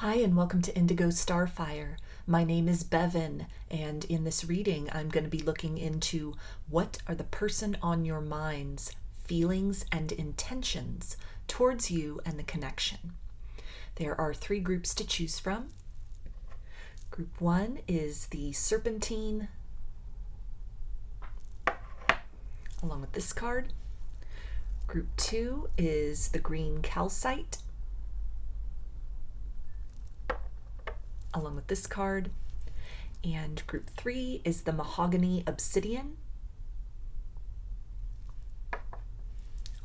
Hi, and welcome to Indigo Starfire. My name is Bevin, and in this reading, I'm going to be looking into what are the person on your mind's feelings and intentions towards you and the connection. There are 3 groups to choose from. Group 1 is the Serpentine, along with this card. Group 2 is the green Calcite, along with this card. And group 3 is the Mahogany Obsidian,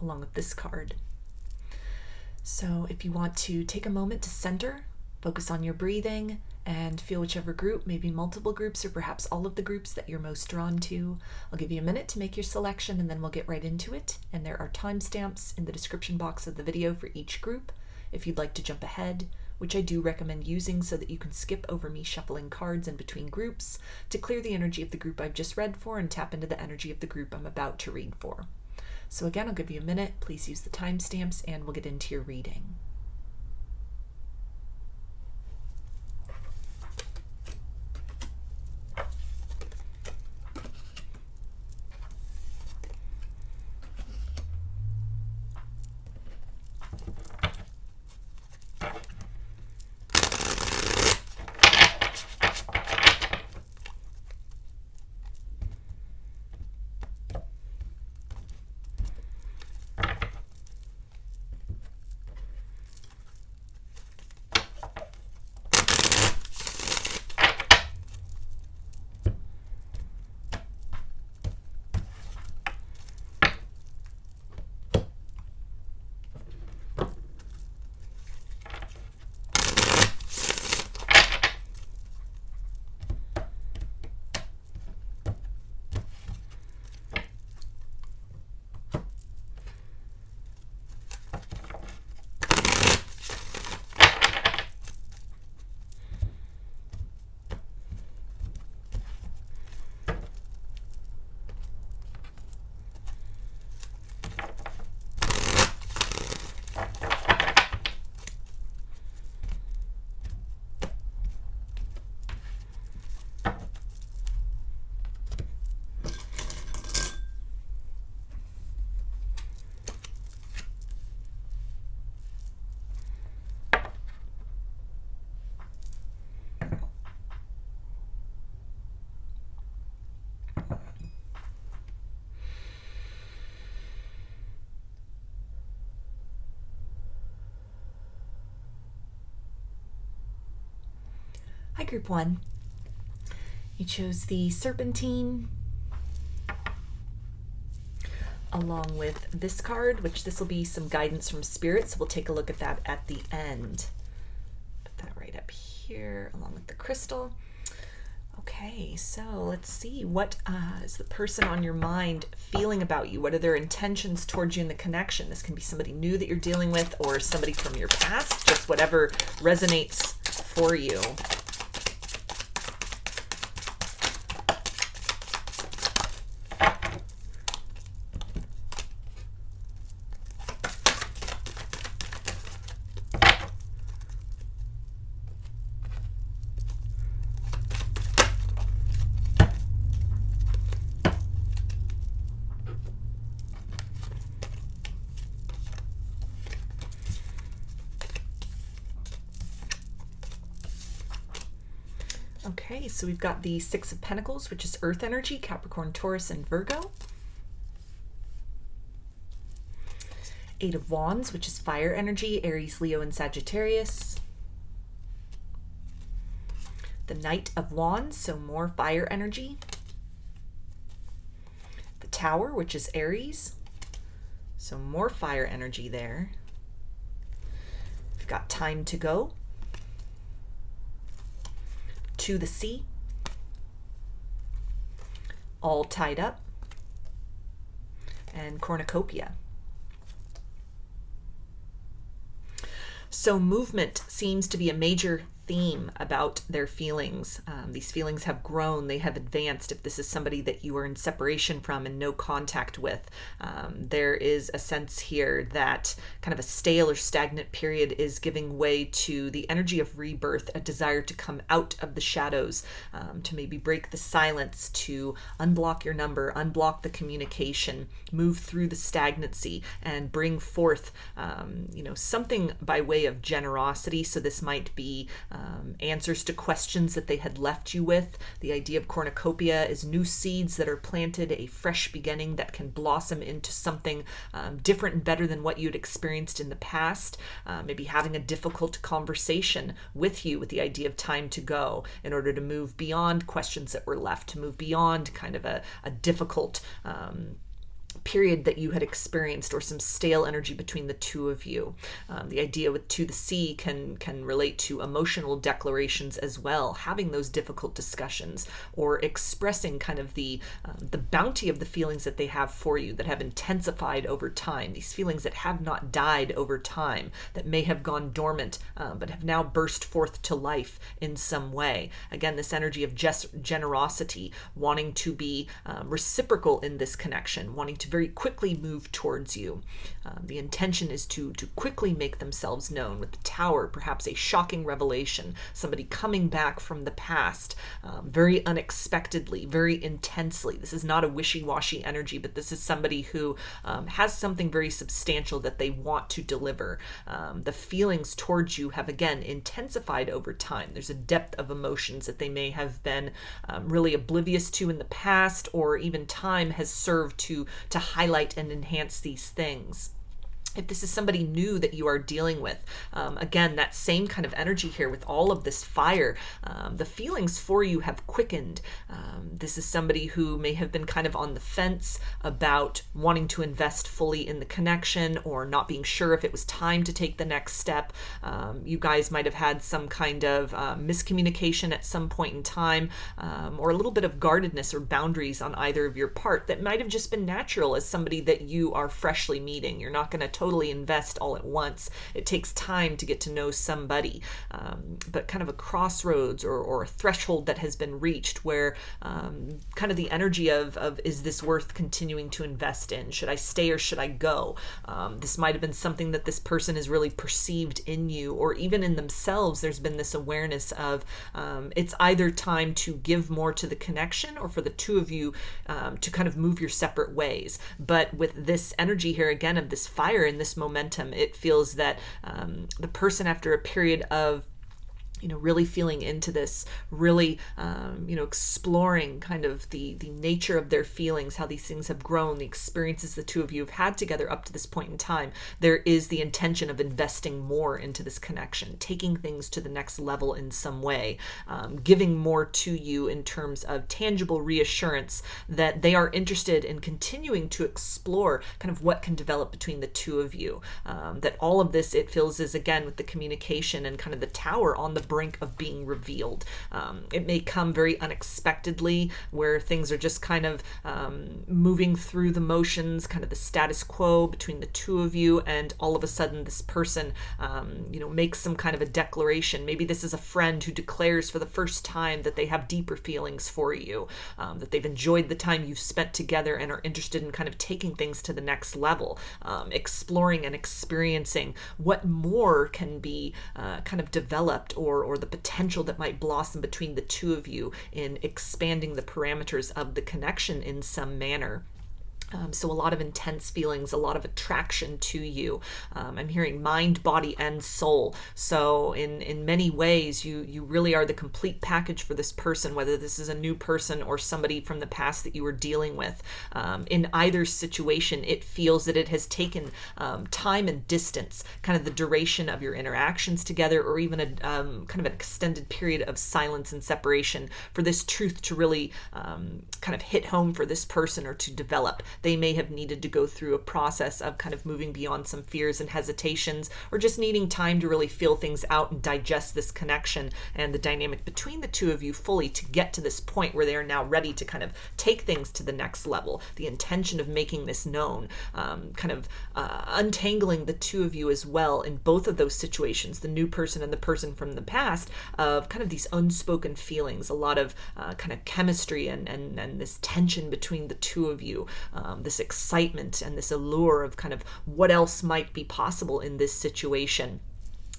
along with this card. So if you want to take a moment to center, focus on your breathing, and feel whichever group, maybe multiple groups or perhaps all of the groups that you're most drawn to. I'll give you a minute to make your selection and then we'll get right into it. And there are timestamps in the description box of the video for each group if you'd like to jump ahead, which I do recommend using so that you can skip over me shuffling cards in between groups to clear the energy of the group I've just read for and tap into the energy of the group I'm about to read for. So again, I'll give you a minute. Please use the timestamps and we'll get into your reading. Hi, Group 1. You chose the Serpentine, along with this card, which this will be some guidance from Spirit, so we'll take a look at that at the end. Put that right up here, along with the crystal. Okay, so let's see. What is the person on your mind feeling about you? What are their intentions towards you in the connection? This can be somebody new that you're dealing with or somebody from your past, just whatever resonates for you. Okay, so we've got the 6 of Pentacles, which is Earth energy, Capricorn, Taurus, and Virgo. 8 of Wands, which is fire energy, Aries, Leo, and Sagittarius. The Knight of Wands, so more fire energy. The Tower, which is Aries, so more fire energy there. We've got Time to Go. To the Sea, All Tied Up, and Cornucopia. So movement seems to be a major theme about their feelings. These feelings have grown, they have advanced. If this is somebody that you are in separation from and no contact with, there is a sense here that kind of a stale or stagnant period is giving way to the energy of rebirth, a desire to come out of the shadows, to maybe break the silence, to unblock your number, unblock the communication, move through the stagnancy, and bring forth, something by way of generosity. So this might be answers to questions that they had left you with. The idea of cornucopia is new seeds that are planted, a fresh beginning that can blossom into something different and better than what you'd experienced in the past. Maybe having a difficult conversation with you with the idea of time to go in order to move beyond questions that were left, to move beyond kind of a difficult period that you had experienced, or some stale energy between the two of you. The idea with to the sea can relate to emotional declarations as well, having those difficult discussions or expressing kind of the bounty of the feelings that they have for you that have intensified over time, these feelings that have not died over time, that may have gone dormant but have now burst forth to life in some way. Again, this energy of generosity, wanting to be reciprocal in this connection, wanting to very quickly move towards you. The intention is to quickly make themselves known. With the Tower, perhaps a shocking revelation, somebody coming back from the past very unexpectedly, very intensely. This is not a wishy-washy energy, but this is somebody who has something very substantial that they want to deliver. The feelings towards you have again intensified over time. There's a depth of emotions that they may have been really oblivious to in the past, or even time has served to highlight and enhance these things. If this is somebody new that you are dealing with, again, that same kind of energy here with all of this fire, the feelings for you have quickened. This is somebody who may have been kind of on the fence about wanting to invest fully in the connection, or not being sure if it was time to take the next step. You guys might have had some kind of miscommunication at some point in time, or a little bit of guardedness or boundaries on either of your part that might have just been natural as somebody that you are freshly meeting. You're not going to totally invest all at once. It takes time to get to know somebody, but kind of a crossroads or a threshold that has been reached where kind of the energy of is this worth continuing to invest in? Should I stay or should I go? This might have been something that this person has really perceived in you, or even in themselves. There's been this awareness of it's either time to give more to the connection, or for the two of you to kind of move your separate ways. But with this energy here again of this fire and this momentum, it feels that the person, after a period of really feeling into this, really, exploring kind of the nature of their feelings, how these things have grown, the experiences the two of you have had together up to this point in time, there is the intention of investing more into this connection, taking things to the next level in some way, giving more to you in terms of tangible reassurance that they are interested in continuing to explore kind of what can develop between the two of you. That all of this, it feels, is again with the communication and kind of the Tower on the brink of being revealed. It may come very unexpectedly, where things are just kind of moving through the motions, kind of the status quo between the two of you, and all of a sudden this person makes some kind of a declaration. Maybe this is a friend who declares for the first time that they have deeper feelings for you, that they've enjoyed the time you've spent together and are interested in kind of taking things to the next level, exploring and experiencing what more can be kind of developed, or the potential that might blossom between the two of you in expanding the parameters of the connection in some manner. So a lot of intense feelings, a lot of attraction to you. I'm hearing mind, body, and soul. So in many ways, you really are the complete package for this person, whether this is a new person or somebody from the past that you were dealing with. In either situation, it feels that it has taken time and distance, kind of the duration of your interactions together, or even a kind of an extended period of silence and separation, for this truth to really kind of hit home for this person, or to develop. they may have needed to go through a process of kind of moving beyond some fears and hesitations, or just needing time to really feel things out and digest this connection and the dynamic between the two of you fully to get to this point where they are now ready to kind of take things to the next level. The intention of making this known, untangling the two of you as well in both of those situations, the new person and the person from the past, of kind of these unspoken feelings, a lot of kind of chemistry and this tension between the two of you, this excitement and this allure of kind of what else might be possible in this situation.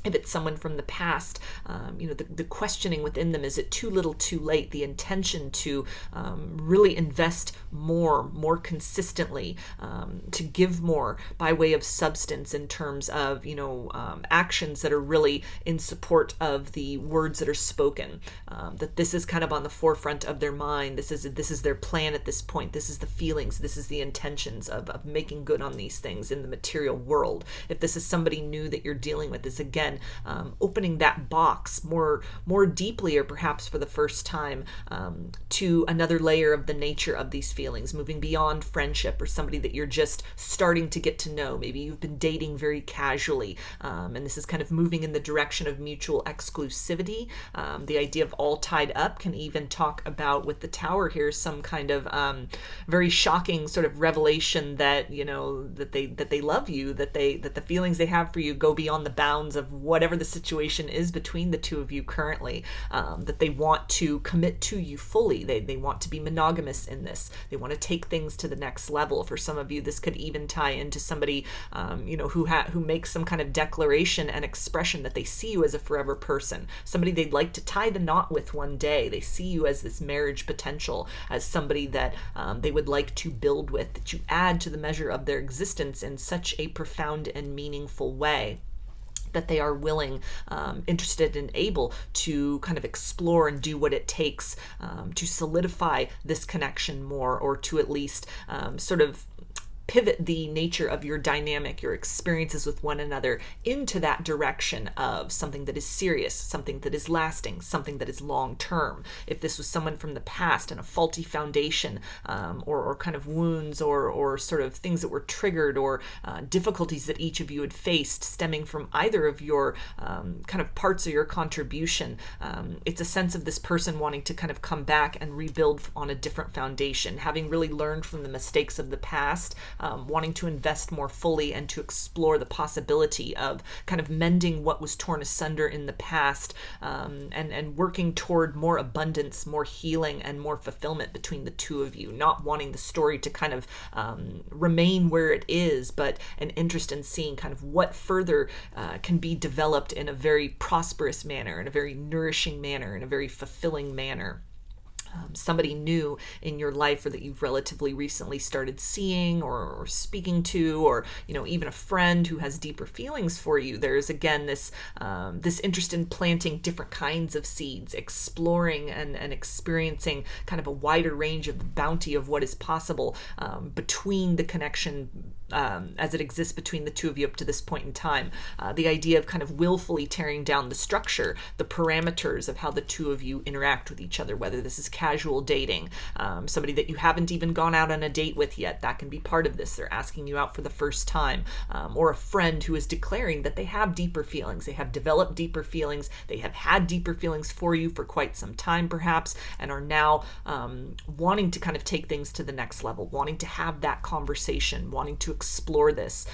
If it's someone from the past, the questioning within them, is it too little too late? The intention to really invest more consistently, to give more by way of substance in terms of, actions that are really in support of the words that are spoken, that this is kind of on the forefront of their mind. This is their plan at this point. This is the feelings. This is the intentions of making good on these things in the material world. If this is somebody new that you're dealing with, is again, opening that box more deeply, or perhaps for the first time, to another layer of the nature of these feelings, moving beyond friendship or somebody that you're just starting to get to know. Maybe you've been dating very casually, and this is kind of moving in the direction of mutual exclusivity. The idea of all tied up can even talk about, with the Tower here, some kind of very shocking sort of revelation that that they love you, that the feelings they have for you go beyond the bounds of whatever the situation is between the two of you currently, that they want to commit to you fully. They want to be monogamous in this. They want to take things to the next level. For some of you, this could even tie into somebody who makes some kind of declaration and expression that they see you as a forever person, somebody they'd like to tie the knot with one day. They see you as this marriage potential, as somebody that they would like to build with, that you add to the measure of their existence in such a profound and meaningful way that they are willing, interested, and able to kind of explore and do what it takes to solidify this connection more, or to at least sort of pivot the nature of your dynamic, your experiences with one another, into that direction of something that is serious, something that is lasting, something that is long term. If this was someone from the past and a faulty foundation, or kind of wounds, or sort of things that were triggered, or difficulties that each of you had faced stemming from either of your kind of parts of your contribution, it's a sense of this person wanting to kind of come back and rebuild on a different foundation, having really learned from the mistakes of the past, wanting to invest more fully and to explore the possibility of kind of mending what was torn asunder in the past, and working toward more abundance, more healing, and more fulfillment between the two of you, not wanting the story to kind of remain where it is, but an interest in seeing kind of what further can be developed in a very prosperous manner, in a very nourishing manner, in a very fulfilling manner. Somebody new in your life, or that you've relatively recently started seeing or speaking to, or even a friend who has deeper feelings for you. There's again this interest in planting different kinds of seeds, exploring and experiencing kind of a wider range of the bounty of what is possible between the connection as it exists between the two of you up to this point in time. The idea of kind of willfully tearing down the structure, the parameters of how the two of you interact with each other, whether this is casual dating, somebody that you haven't even gone out on a date with yet, that can be part of this. They're asking you out for the first time, or a friend who is declaring that they have deeper feelings. They have developed deeper feelings. They have had deeper feelings for you for quite some time, perhaps, and are now wanting to kind of take things to the next level, wanting to have that conversation, wanting to explore this.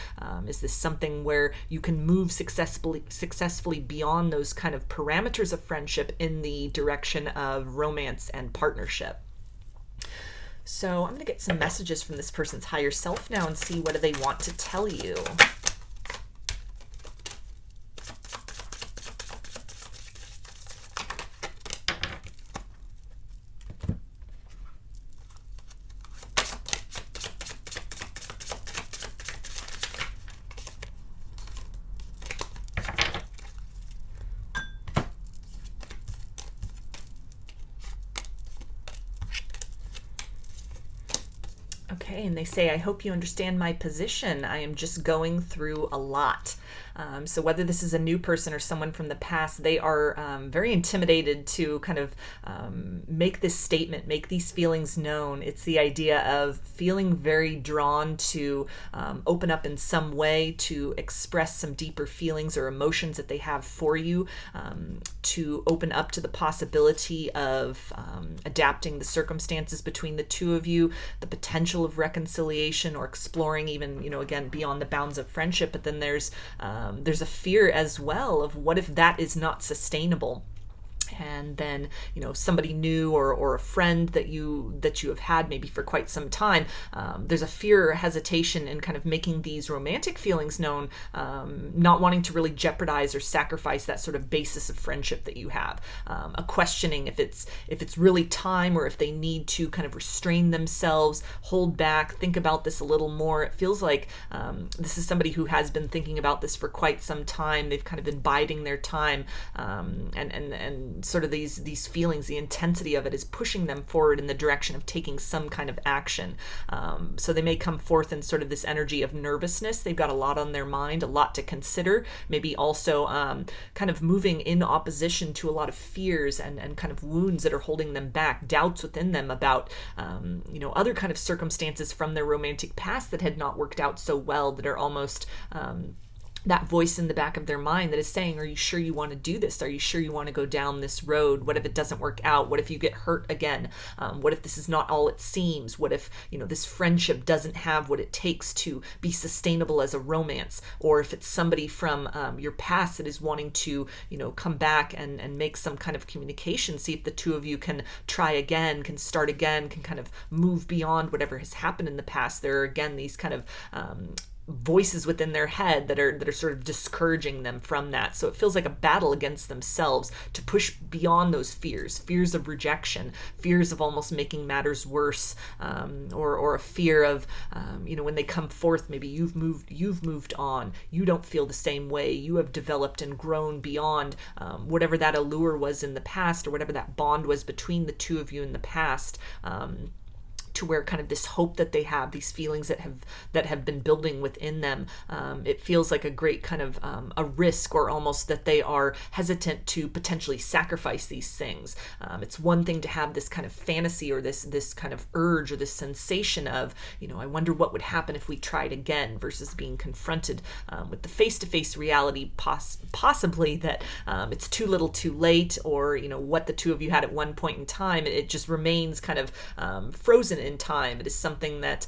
Is this something where you can move successfully beyond those kind of parameters of friendship in the direction of romance and partnership? So I'm going to get some messages from this person's higher self now and see what do they want to tell you. Okay, and they say, I hope you understand my position. I am just going through a lot. So whether this is a new person or someone from the past, they are very intimidated to kind of make this statement, make these feelings known. It's the idea of feeling very drawn to open up in some way, to express some deeper feelings or emotions that they have for you, to open up to the possibility of adapting the circumstances between the two of you, the potential of reconciliation or exploring even, again, beyond the bounds of friendship. But then there's a fear as well of what if that is not sustainable. And then, somebody new or a friend that you have had maybe for quite some time, there's a fear or hesitation in kind of making these romantic feelings known, not wanting to really jeopardize or sacrifice that sort of basis of friendship that you have. A questioning if it's really time, or if they need to kind of restrain themselves, hold back, think about this a little more. It feels like this is somebody who has been thinking about this for quite some time. They've kind of been biding their time, and sort of these feelings, the intensity of it is pushing them forward in the direction of taking some kind of action. So they may come forth in sort of this energy of nervousness. They've got a lot on their mind, a lot to consider, maybe also kind of moving in opposition to a lot of fears and kind of wounds that are holding them back, doubts within them about other kind of circumstances from their romantic past that had not worked out so well, that are almost that voice in the back of their mind that is saying, are you sure you want to do this? Are you sure you want to go down this road? What if it doesn't work out? What if you get hurt again? What if this is not all it seems? What if, this friendship doesn't have what it takes to be sustainable as a romance? Or if it's somebody from your past that is wanting to, come back and make some kind of communication, see if the two of you can try again, can start again, can kind of move beyond whatever has happened in the past. There are, again, these kind of voices within their head that are sort of discouraging them from that. So it feels like a battle against themselves to push beyond those fears of rejection, fears of almost making matters worse, or a fear of when they come forth, maybe you've moved on, you don't feel the same way, you have developed and grown beyond whatever that allure was in the past, or whatever that bond was between the two of you in the past. To where kind of this hope that they have, these feelings that have been building within them, it feels like a great kind of a risk, or almost that they are hesitant to potentially sacrifice these things. It's one thing to have this kind of fantasy, or this kind of urge, or this sensation of, I wonder what would happen if we tried again, versus being confronted with the face-to-face reality, possibly that it's too little too late, or what the two of you had at one point in time, it just remains kind of frozen in time. It is something that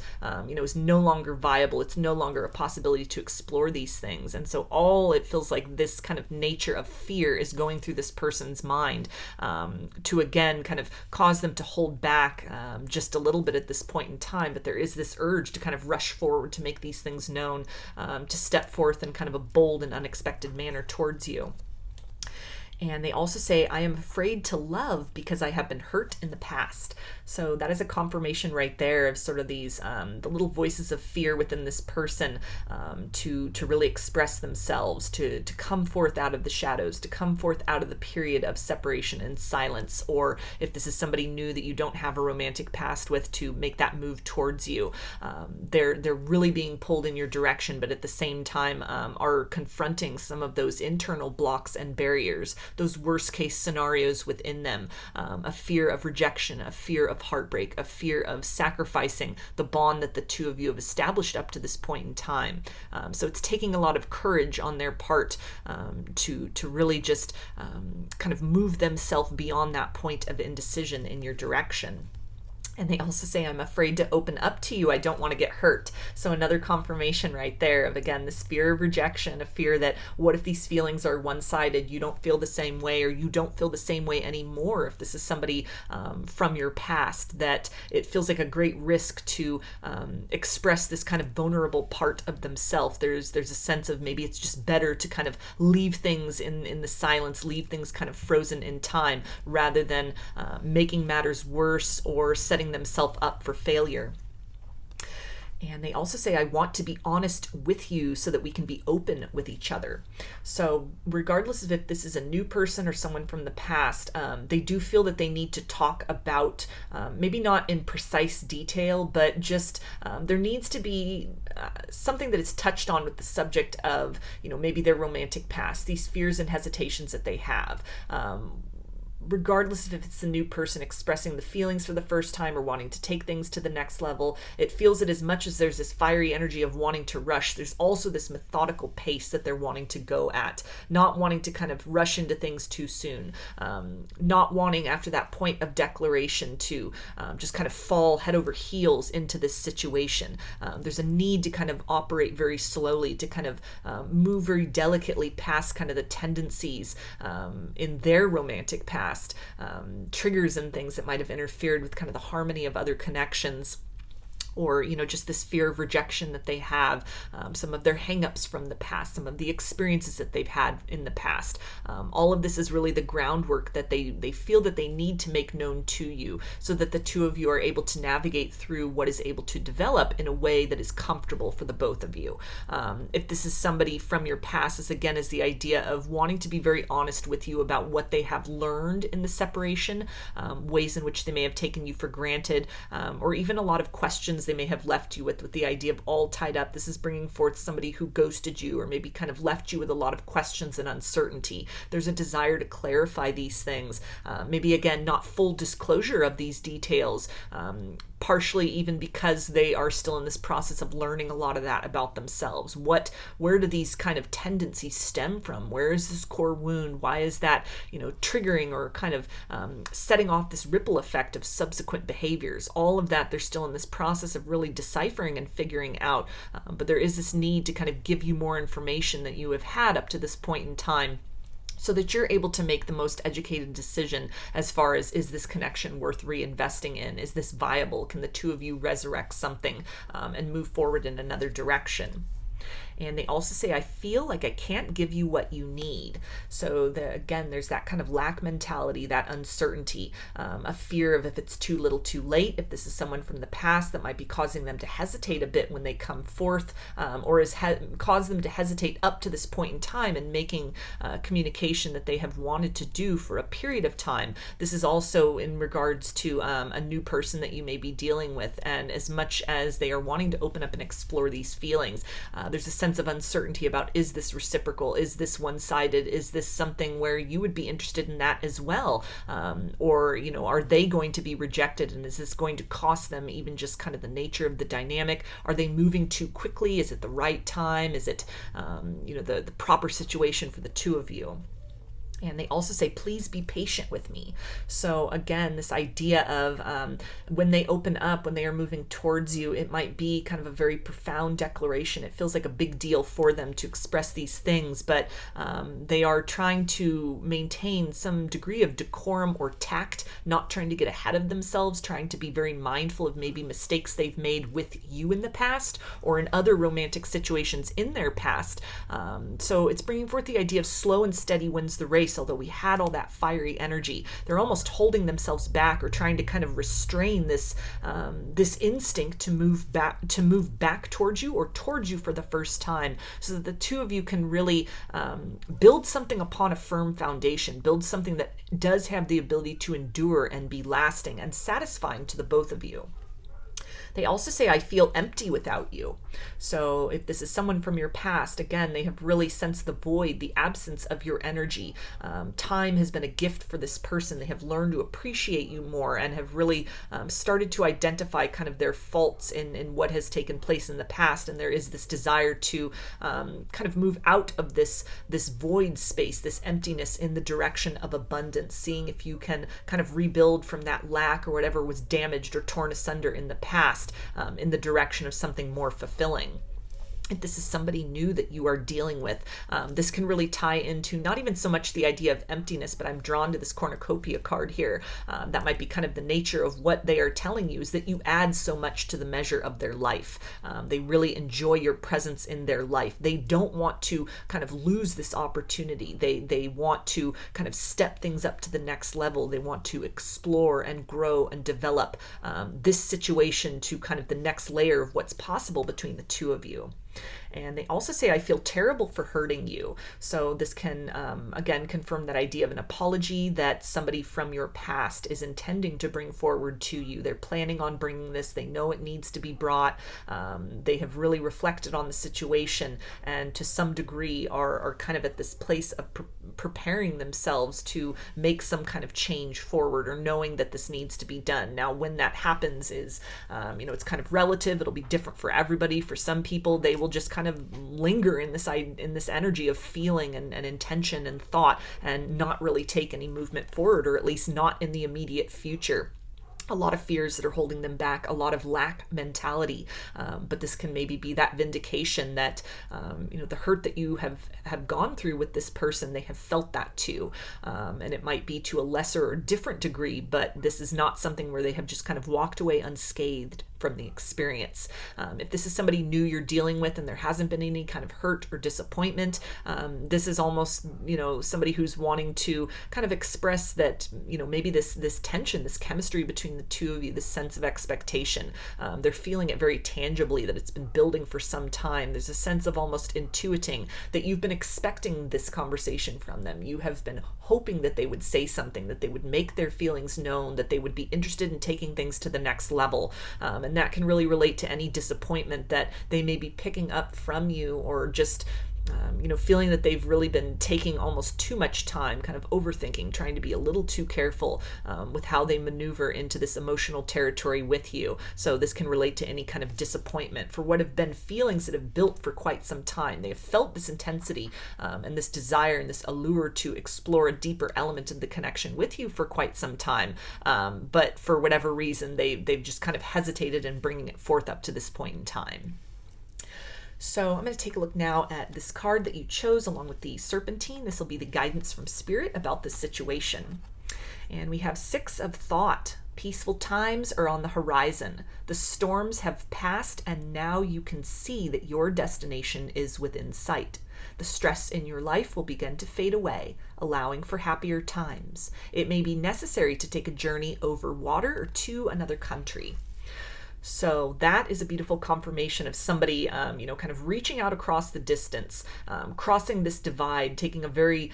is no longer viable. It's no longer a possibility to explore these things. And so all it feels like this kind of nature of fear is going through this person's mind, to again kind of cause them to hold back just a little bit at this point in time. But there is this urge to kind of rush forward, to make these things known, to step forth in kind of a bold and unexpected manner towards you. And they also say, I am afraid to love because I have been hurt in the past. So that is a confirmation right there of sort of these, the little voices of fear within this person, to really express themselves, to come forth out of the shadows, to come forth out of the period of separation and silence. Or if this is somebody new that you don't have a romantic past with, to make that move towards you. They're really being pulled in your direction, but at the same time are confronting some of those internal blocks and barriers, those worst case scenarios within them, a fear of rejection, a fear of heartbreak, a fear of sacrificing the bond that the two of you have established up to this point in time. So it's taking a lot of courage on their part to really just kind of move themselves beyond that point of indecision in your direction. And they also say, I'm afraid to open up to you. I don't want to get hurt. So another confirmation right there of, again, this fear of rejection, a fear that what if these feelings are one-sided? You don't feel the same way, or you don't feel the same way anymore. If this is somebody from your past, that it feels like a great risk to express this kind of vulnerable part of themselves. There's a sense of maybe it's just better to kind of leave things in the silence, leave things kind of frozen in time, rather than making matters worse or setting themselves up for failure. And they also say, I want to be honest with you so that we can be open with each other. So regardless of if this is a new person or someone from the past, they do feel that they need to talk about, maybe not in precise detail, but just there needs to be something that is touched on with the subject of, maybe their romantic past, these fears and hesitations that they have. Regardless of if it's a new person expressing the feelings for the first time or wanting to take things to the next level, it feels that as much as there's this fiery energy of wanting to rush, there's also this methodical pace that they're wanting to go at, not wanting to kind of rush into things too soon, not wanting after that point of declaration to just kind of fall head over heels into this situation. There's a need to kind of operate very slowly, to kind of move very delicately past kind of the tendencies in their romantic past, triggers and things that might have interfered with kind of the harmony of other connections, or just this fear of rejection that they have, some of their hangups from the past, some of the experiences that they've had in the past. All of this is really the groundwork that they feel that they need to make known to you, so that the two of you are able to navigate through what is able to develop in a way that is comfortable for the both of you. If this is somebody from your past, this again is the idea of wanting to be very honest with you about what they have learned in the separation, ways in which they may have taken you for granted, or even a lot of questions they may have left you with the idea of all tied up. This is bringing forth somebody who ghosted you, or maybe kind of left you with a lot of questions and uncertainty. There's a desire to clarify these things. Maybe again, not full disclosure of these details, partially even because they are still in this process of learning a lot of that about themselves. Where do these kind of tendencies stem from? Where is this core wound? Why is that, triggering or kind of setting off this ripple effect of subsequent behaviors? All of that, they're still in this process of really deciphering and figuring out. But there is this need to kind of give you more information that you have had up to this point in time, so that you're able to make the most educated decision as far as, is this connection worth reinvesting in? Is this viable? Can the two of you resurrect something and move forward in another direction? And they also say, I feel like I can't give you what you need. So again, there's that kind of lack mentality, that uncertainty, a fear of if it's too little too late, if this is someone from the past that might be causing them to hesitate a bit when they come forth, or has caused them to hesitate up to this point in time and making communication that they have wanted to do for a period of time. This is also in regards to a new person that you may be dealing with. And as much as they are wanting to open up and explore these feelings, there's a sense of uncertainty about, is this reciprocal? Is this one-sided? Is this something where you would be interested in that as well? Or, are they going to be rejected? And is this going to cost them even just kind of the nature of the dynamic? Are they moving too quickly? Is it the right time? Is it, the proper situation for the two of you? And they also say, please be patient with me. So again, this idea of when they open up, when they are moving towards you, it might be kind of a very profound declaration. It feels like a big deal for them to express these things, but they are trying to maintain some degree of decorum or tact, not trying to get ahead of themselves, trying to be very mindful of maybe mistakes they've made with you in the past or in other romantic situations in their past. So it's bringing forth the idea of slow and steady wins the race. Although we had all that fiery energy, they're almost holding themselves back or trying to kind of restrain this this instinct to move back towards you or towards you for the first time, so that the two of you can really build something upon a firm foundation, build something that does have the ability to endure and be lasting and satisfying to the both of you. They also say, I feel empty without you. So if this is someone from your past, again, they have really sensed the void, the absence of your energy. Time has been a gift for this person. They have learned to appreciate you more and have really started to identify kind of their faults in what has taken place in the past. And there is this desire to kind of move out of this void space, this emptiness, in the direction of abundance, seeing if you can kind of rebuild from that lack or whatever was damaged or torn asunder in the past, in the direction of something more fulfilling. if this is somebody new that you are dealing with, this can really tie into not even so much the idea of emptiness, but I'm drawn to this cornucopia card here. That might be kind of the nature of what they are telling you, is that you add so much to the measure of their life. They really enjoy your presence in their life. They don't want to kind of lose this opportunity. They want to kind of step things up to the next level. They want to explore and grow and develop this situation to kind of the next layer of what's possible between the two of you. And they also say, I feel terrible for hurting you. So this can, again, confirm that idea of an apology that somebody from your past is intending to bring forward to you. They're planning on bringing this. They know it needs to be brought. They have really reflected on the situation, and to some degree are kind of at this place of preparing themselves to make some kind of change forward, or knowing that this needs to be done. Now, when that happens is, it's kind of relative. It'll be different for everybody. For some people, they will just kind of linger in this energy of feeling and intention and thought, and not really take any movement forward, or at least not in the immediate future. A lot of fears that are holding them back, a lot of lack mentality, but this can maybe be that vindication that the hurt that you have gone through with this person, they have felt that too, and it might be to a lesser or different degree, but this is not something where they have just kind of walked away unscathed from the experience. If this is somebody new you're dealing with and there hasn't been any kind of hurt or disappointment, this is almost somebody who's wanting to kind of express that maybe this tension, this chemistry between the two of you, this sense of expectation, they're feeling it very tangibly, that it's been building for some time. There's a sense of almost intuiting that you've been expecting this conversation from them. You have been hoping that they would say something, that they would make their feelings known, that they would be interested in taking things to the next level. And that can really relate to any disappointment that they may be picking up from you, or just feeling that they've really been taking almost too much time, kind of overthinking, trying to be a little too careful with how they maneuver into this emotional territory with you. So this can relate to any kind of disappointment for what have been feelings that have built for quite some time. They have felt this intensity and this desire and this allure to explore a deeper element of the connection with you for quite some time. But for whatever reason, they've just kind of hesitated in bringing it forth up to this point in time. So I'm going to take a look now at this card that you chose along with the Serpentine. This will be the guidance from Spirit about this situation. And we have 6 of Thought. Peaceful times are on the horizon. The storms have passed, and now you can see that your destination is within sight. The stress in your life will begin to fade away, allowing for happier times. It may be necessary to take a journey over water or to another country. So that is a beautiful confirmation of somebody, kind of reaching out across the distance, crossing this divide, taking a very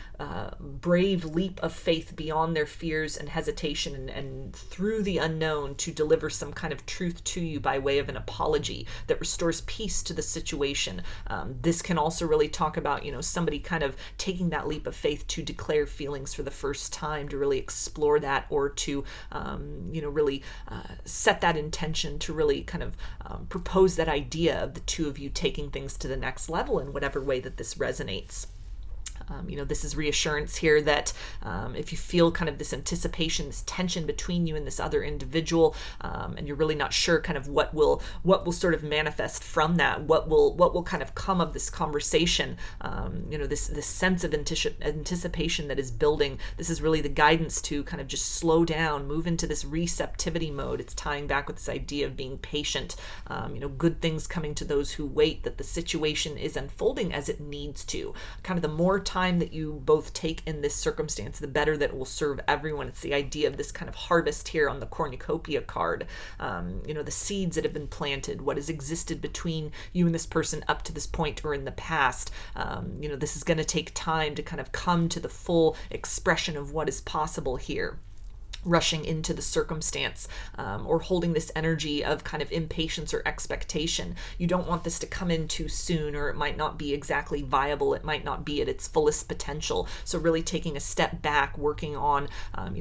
brave leap of faith beyond their fears and hesitation, and through the unknown to deliver some kind of truth to you by way of an apology that restores peace to the situation. This can also really talk about, somebody kind of taking that leap of faith to declare feelings for the first time, to really explore that, or to, really set that intention to really kind of propose that idea of the two of you taking things to the next level in whatever way that this resonates. This is reassurance here that if you feel kind of this anticipation, this tension between you and this other individual, and you're really not sure kind of what will sort of manifest from that, what will kind of come of this conversation, this sense of anticipation that is building. This is really the guidance to kind of just slow down, move into this receptivity mode. It's tying back with this idea of being patient, good things coming to those who wait, that the situation is unfolding as it needs to. Kind of the more time that you both take in this circumstance, the better that it will serve everyone. It's the idea of this kind of harvest here on the cornucopia card. The seeds that have been planted, what has existed between you and this person up to this point or in the past. This is going to take time to kind of come to the full expression of what is possible here. Rushing into the circumstance, or holding this energy of kind of impatience or expectation. You don't want this to come in too soon, or it might not be exactly viable. It might not be at its fullest potential. So really taking a step back, working on,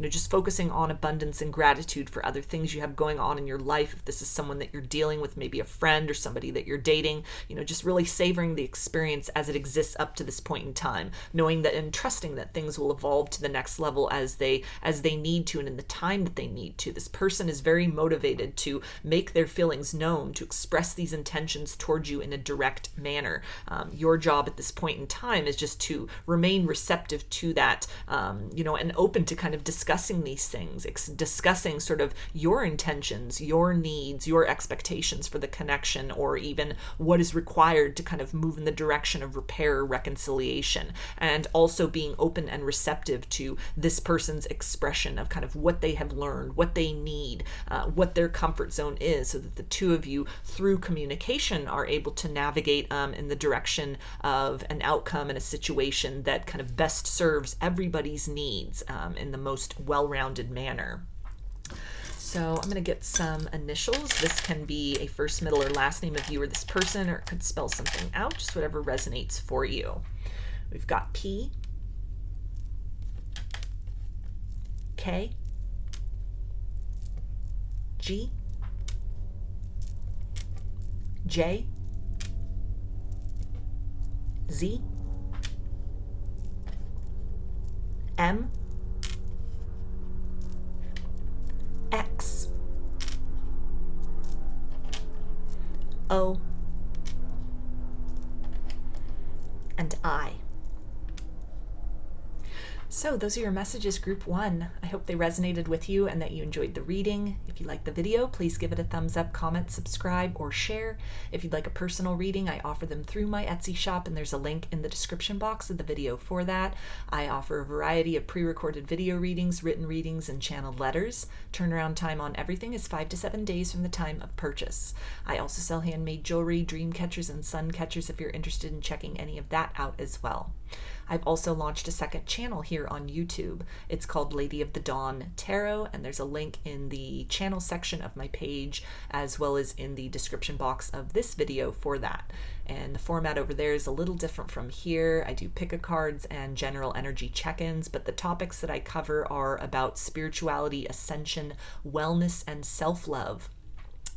just focusing on abundance and gratitude for other things you have going on in your life. If this is someone that you're dealing with, maybe a friend or somebody that you're dating, just really savoring the experience as it exists up to this point in time, knowing that and trusting that things will evolve to the next level as they need to, and in in the time that they need to. This person is very motivated to make their feelings known, to express these intentions towards you in a direct manner. Your job at this point in time is just to remain receptive to that, and open to kind of discussing these things, discussing sort of your intentions, your needs, your expectations for the connection, or even what is required to kind of move in the direction of repair or reconciliation, and also being open and receptive to this person's expression of kind of what they have learned, what they need, what their comfort zone is, so that the two of you, through communication, are able to navigate in the direction of an outcome and a situation that kind of best serves everybody's needs in the most well-rounded manner. So I'm going to get some initials. This can be a first, middle, or last name of you or this person, or it could spell something out, just whatever resonates for you. We've got P, K, G, J, Z, M, X, O, and I. So those are your messages, group 1. I hope they resonated with you and that you enjoyed the reading. If you liked the video, please give it a thumbs up, comment, subscribe, or share. If you'd like a personal reading, I offer them through my Etsy shop, and there's a link in the description box of the video for that. I offer a variety of pre-recorded video readings, written readings, and channeled letters. Turnaround time on everything is 5 to 7 days from the time of purchase. I also sell handmade jewelry, dream catchers, and sun catchers if you're interested in checking any of that out as well. I've also launched a second channel here on YouTube. It's called Lady of the Dawn Tarot, and there's a link in the channel section of my page, as well as in the description box of this video for that. And the format over there is a little different from here. I do pick-a-cards and general energy check-ins, but the topics that I cover are about spirituality, ascension, wellness, and self-love.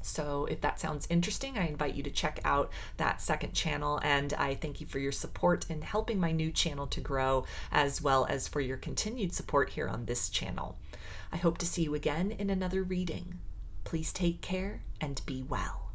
So if that sounds interesting, I invite you to check out that second channel, and I thank you for your support in helping my new channel to grow, as well as for your continued support here on this channel. I hope to see you again in another reading. Please take care and be well.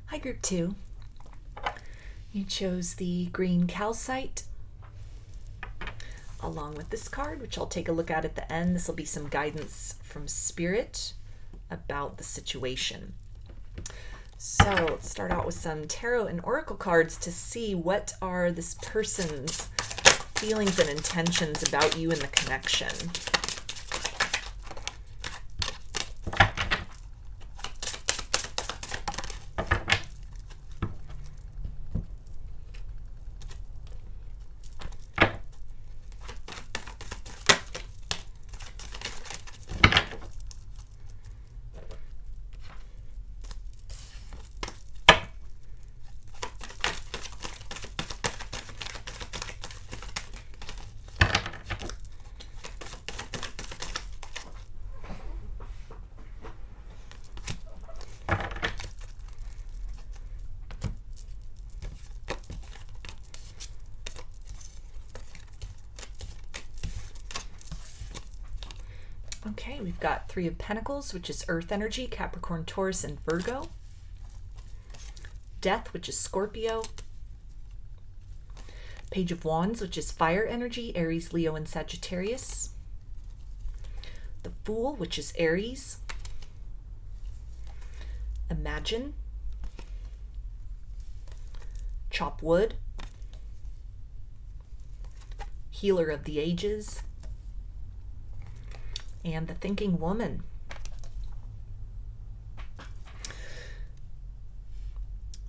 Hi, Group 2. You chose the green calcite along with this card, which I'll take a look at the end. This will be some guidance from Spirit about the situation. So let's start out with some tarot and oracle cards to see what are this person's feelings and intentions about you and the connection. Okay, we've got Three of Pentacles, which is Earth energy, Capricorn, Taurus, and Virgo. Death, which is Scorpio. Page of Wands, which is fire energy, Aries, Leo, and Sagittarius. The Fool, which is Aries. Imagine. Chop Wood. Healer of the Ages. And the Thinking Woman.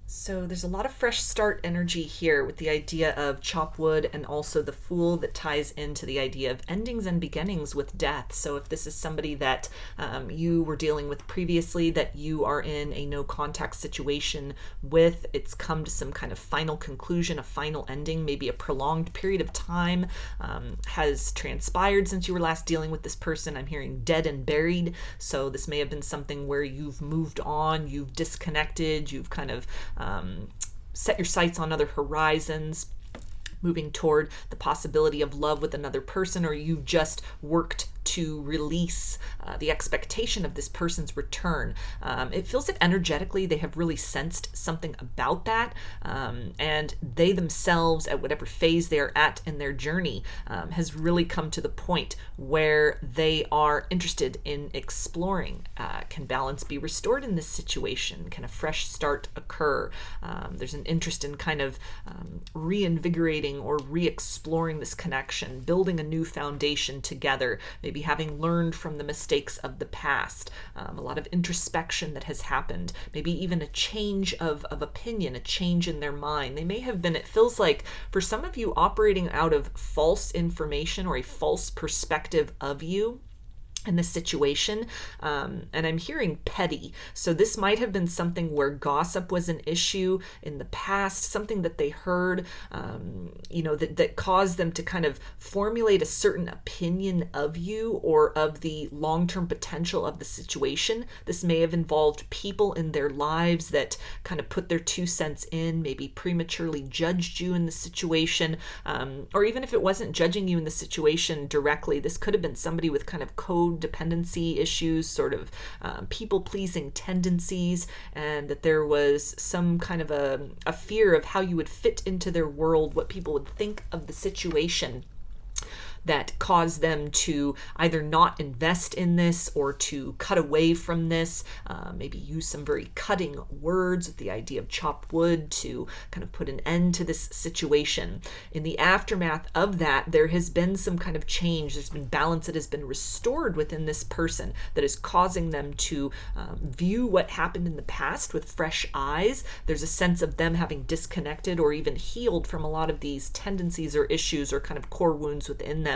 So there's a lot of fresh start energy here with the idea of chop wood, and also the Fool that ties into the idea of endings and beginnings with death. So if this is somebody that you were dealing with previously, that you are in a no contact situation with, it's come to some kind of final conclusion, a final ending, maybe a prolonged period of time has transpired since you were last dealing with this person. I'm hearing dead and buried. So this may have been something where you've moved on, you've disconnected, you've kind of set your sights on other horizons, moving toward the possibility of love with another person, or you've just worked to release the expectation of this person's return. It feels that energetically they have really sensed something about that, and they themselves, at whatever phase they are at in their journey, has really come to the point where they are interested in exploring. Can balance be restored in this situation? Can a fresh start occur? There's an interest in kind of reinvigorating or re-exploring this connection, building a new foundation together, maybe having learned from the mistakes of the past, a lot of introspection that has happened, maybe even a change of opinion, a change in their mind. They may have been, it feels like for some of you, operating out of false information or a false perspective of you in this situation, and I'm hearing petty. So this might have been something where gossip was an issue in the past, something that they heard, that caused them to kind of formulate a certain opinion of you or of the long-term potential of the situation. This may have involved people in their lives that kind of put their 2 cents in, maybe prematurely judged you in the situation, or even if it wasn't judging you in the situation directly, this could have been somebody with kind of codependency issues, sort of people-pleasing tendencies, and that there was some kind of a fear of how you would fit into their world, what people would think of the situation, that caused them to either not invest in this or to cut away from this, maybe use some very cutting words with the idea of chop wood to kind of put an end to this situation. In the aftermath of that, there has been some kind of change. There's been balance that has been restored within this person that is causing them to view what happened in the past with fresh eyes. There's a sense of them having disconnected or even healed from a lot of these tendencies or issues or kind of core wounds within them.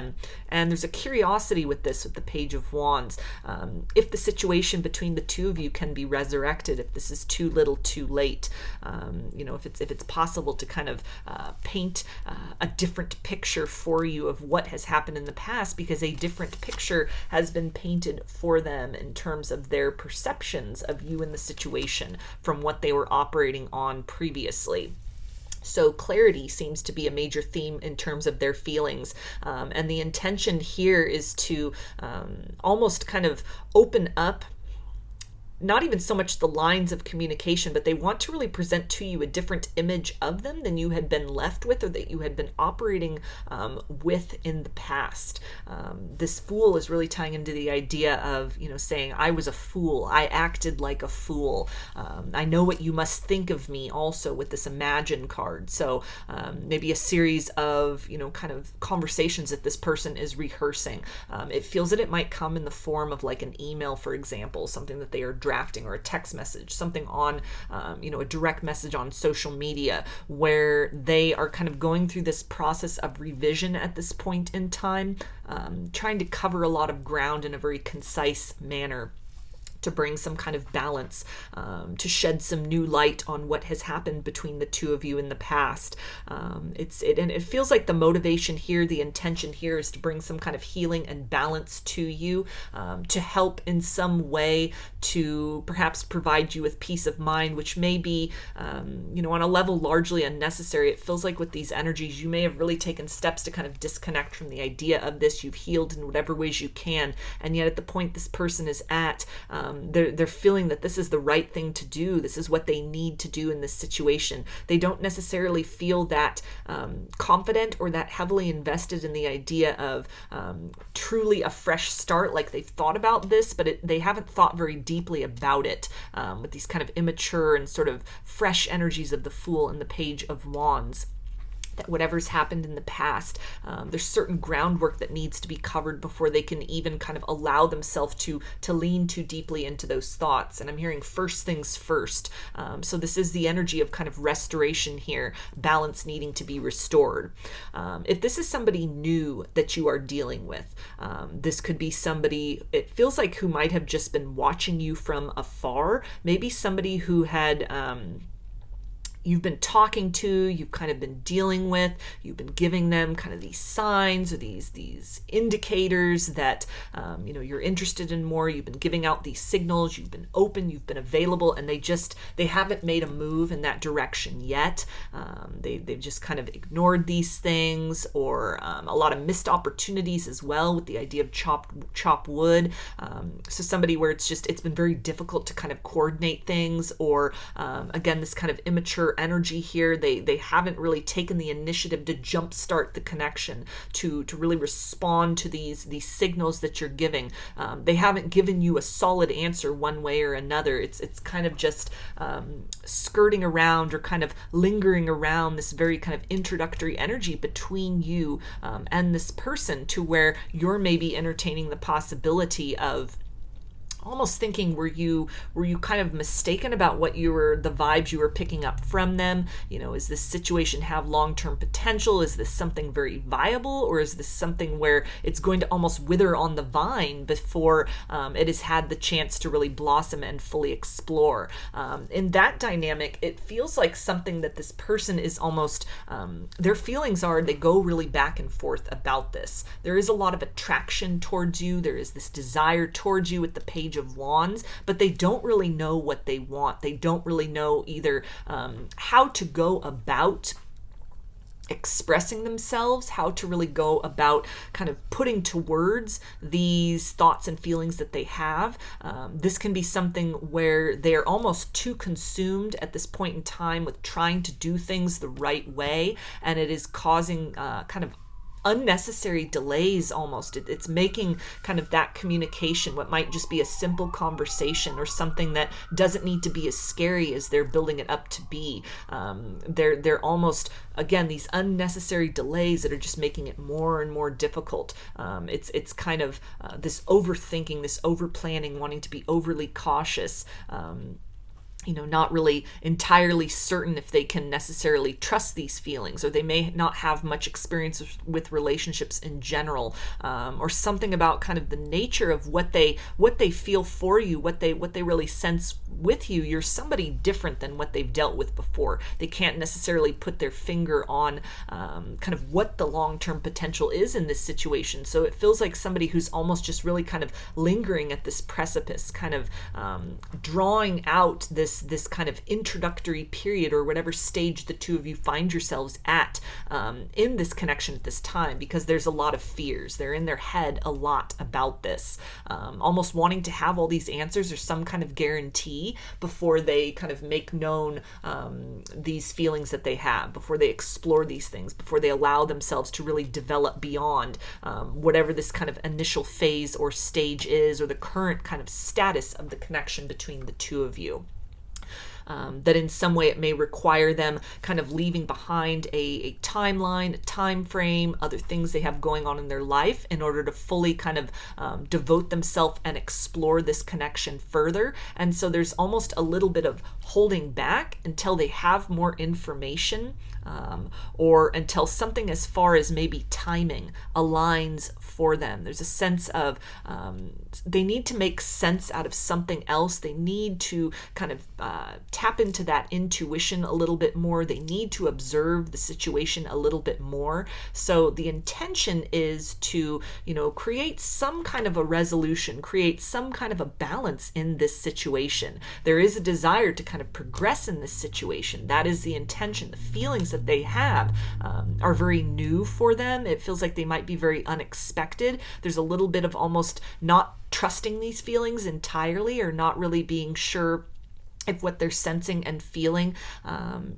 And there's a curiosity with this, with the Page of Wands. If the situation between the two of you can be resurrected, if this is too little too late, if it's possible to kind of paint a different picture for you of what has happened in the past, because a different picture has been painted for them in terms of their perceptions of you in the situation from what they were operating on previously. So clarity seems to be a major theme in terms of their feelings. And the intention here is to almost kind of open up not even so much the lines of communication, but they want to really present to you a different image of them than you had been left with, or that you had been operating with in the past. This Fool is really tying into the idea of, saying, I was a fool. I acted like a fool. I know what you must think of me, also with this Imagine card. So maybe a series of, kind of conversations that this person is rehearsing. It feels that it might come in the form of like an email, for example, something that they are drafting, or a text message, something on, a direct message on social media, where they are kind of going through this process of revision at this point in time, trying to cover a lot of ground in a very concise manner, to bring some kind of balance, to shed some new light on what has happened between the two of you in the past. And it feels like the motivation here, the intention here, is to bring some kind of healing and balance to you, to help in some way, to perhaps provide you with peace of mind, which may be, on a level largely unnecessary. It feels like with these energies, you may have really taken steps to kind of disconnect from the idea of this. You've healed in whatever ways you can, and yet at the point this person is at, they're feeling that this is the right thing to do. This is what they need to do in this situation. They don't necessarily feel that confident or that heavily invested in the idea of truly a fresh start, like they've thought about this, but they haven't thought very deeply about it, with these kind of immature and sort of fresh energies of the Fool and the Page of Wands. That whatever's happened in the past, there's certain groundwork that needs to be covered before they can even kind of allow themselves to lean too deeply into those thoughts. And I'm hearing first things first. So this is the energy of kind of restoration here, balance needing to be restored. If this is somebody new that you are dealing with, this could be somebody, it feels like, who might have just been watching you from afar, maybe somebody who had you've been talking to, you've kind of been dealing with, you've been giving them kind of these signs or these indicators that, you're interested in more. You've been giving out these signals, you've been open, you've been available, and they haven't made a move in that direction yet. They've just kind of ignored these things, or a lot of missed opportunities as well, with the idea of chop wood. So somebody where it's been very difficult to kind of coordinate things, or again, this kind of immature energy here. They haven't really taken the initiative to jumpstart the connection, to really respond to these signals that you're giving. They haven't given you a solid answer one way or another. It's kind of just skirting around, or kind of lingering around this very kind of introductory energy between you and this person, to where you're maybe entertaining the possibility of almost thinking, were you kind of mistaken about the vibes you were picking up from them? Is this situation have long-term potential? Is this something very viable, or is this something where it's going to almost wither on the vine before it has had the chance to really blossom and fully explore? In that dynamic, it feels like something that this person is almost, their feelings are, they go really back and forth about this. There is a lot of attraction towards you. There is this desire towards you with the Page of Wands, but they don't really know what they want. They don't really know either how to go about expressing themselves, how to really go about kind of putting to words these thoughts and feelings that they have. This can be something where they're almost too consumed at this point in time with trying to do things the right way, and it is causing kind of unnecessary delays almost. It's making kind of that communication, what might just be a simple conversation or something that doesn't need to be as scary as they're building it up to be. They're almost, again, these unnecessary delays that are just making it more and more difficult. It's kind of this overthinking, this overplanning, wanting to be overly cautious. Not really entirely certain if they can necessarily trust these feelings, or they may not have much experience with relationships in general, or something about kind of the nature of what they feel for you, what they really sense with you. You're somebody different than what they've dealt with before. They can't necessarily put their finger on kind of what the long-term potential is in this situation. So it feels like somebody who's almost just really kind of lingering at this precipice, kind of drawing out this this kind of introductory period, or whatever stage the two of you find yourselves at in this connection at this time, because there's a lot of fears. They're in their head a lot about this, almost wanting to have all these answers or some kind of guarantee before they kind of make known these feelings that they have, before they explore these things, before they allow themselves to really develop beyond whatever this kind of initial phase or stage is, or the current kind of status of the connection between the two of you. That in some way it may require them kind of leaving behind a timeline, a time frame, other things they have going on in their life in order to fully kind of devote themselves and explore this connection further. And so there's almost a little bit of holding back until they have more information, or until something as far as maybe timing aligns for them. There's a sense of they need to make sense out of something else. They need to kind of tap into that intuition a little bit more. They need to observe the situation a little bit more. So the intention is to, create some kind of a resolution, create some kind of a balance in this situation. There is a desire to kind of progress in this situation. That is the intention. The feelings that they have are very new for them. It feels like they might be very unexpected. There's a little bit of almost not trusting these feelings entirely, or not really being sure if what they're sensing and feeling,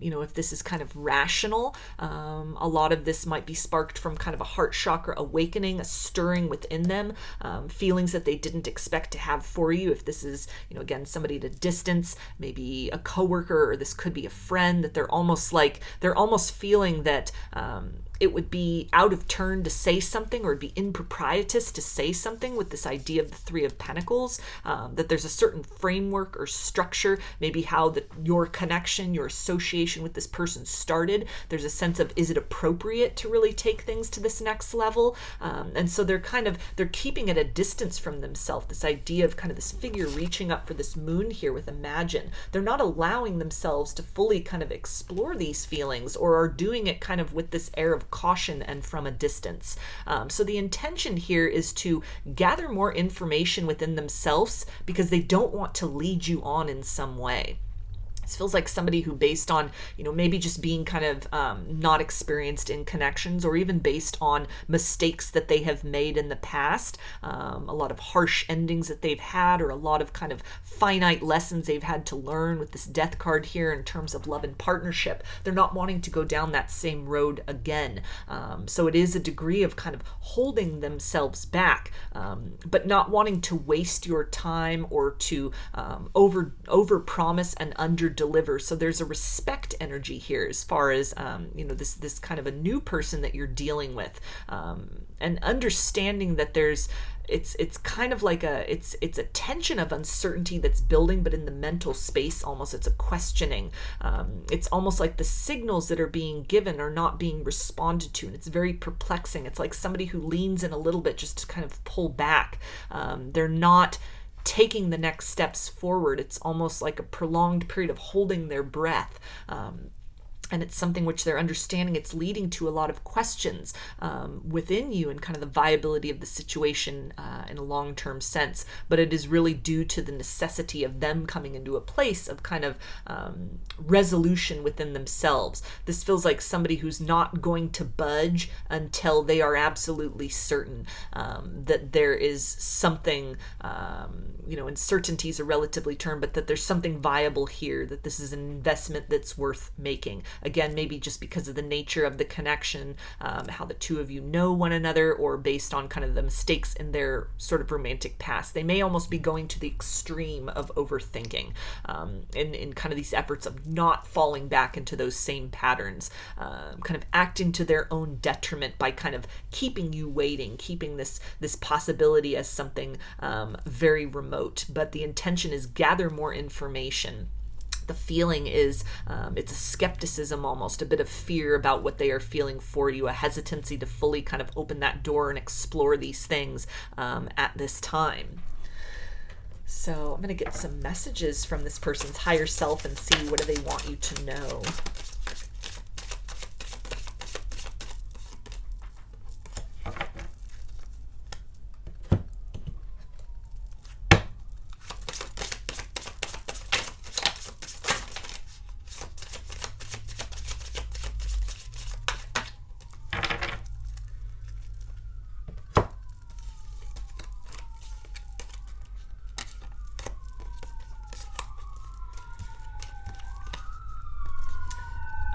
if this is kind of rational. A lot of this might be sparked from kind of a heart chakra awakening, a stirring within them, feelings that they didn't expect to have for you. If this is, again, somebody at a distance, maybe a coworker, or this could be a friend, that they're almost feeling that it would be out of turn to say something, or it'd be improprietous to say something with this idea of the Three of Pentacles, that there's a certain framework or structure, maybe how your connection, your association with this person started. There's a sense of, is it appropriate to really take things to this next level? And so they're keeping at a distance from themselves, this idea of kind of this figure reaching up for this moon here with imagine. They're not allowing themselves to fully kind of explore these feelings, or are doing it kind of with this air of caution and from a distance. So the intention here is to gather more information within themselves, because they don't want to lead you on in some way. This feels like somebody who, based on, maybe just being kind of not experienced in connections, or even based on mistakes that they have made in the past, a lot of harsh endings that they've had, or a lot of kind of finite lessons they've had to learn with this death card here in terms of love and partnership. They're not wanting to go down that same road again. So it is a degree of kind of holding themselves back, but not wanting to waste your time, or to over promise and under deliver. So there's a respect energy here as far as this kind of a new person that you're dealing with, and understanding that it's kind of like it's a tension of uncertainty that's building, but in the mental space almost it's a questioning. It's almost like the signals that are being given are not being responded to, and it's very perplexing. It's like somebody who leans in a little bit just to kind of pull back. They're not taking the next steps forward. It's almost like a prolonged period of holding their breath. And it's something which they're understanding it's leading to a lot of questions within you, and kind of the viability of the situation in a long-term sense. But it is really due to the necessity of them coming into a place of kind of resolution within themselves. This feels like somebody who's not going to budge until they are absolutely certain that there is something, uncertainty is a relatively term, but that there's something viable here, that this is an investment that's worth making. Again, maybe just because of the nature of the connection, how the two of you know one another, or based on kind of the mistakes in their sort of romantic past. They may almost be going to the extreme of overthinking in kind of these efforts of not falling back into those same patterns, kind of acting to their own detriment by kind of keeping you waiting, keeping this possibility as something very remote. But the intention is gather more information. The feeling is it's a skepticism, almost a bit of fear about what they are feeling for you, a hesitancy to fully kind of open that door and explore these things at this time. So I'm going to get some messages from this person's higher self and see what do they want you to know.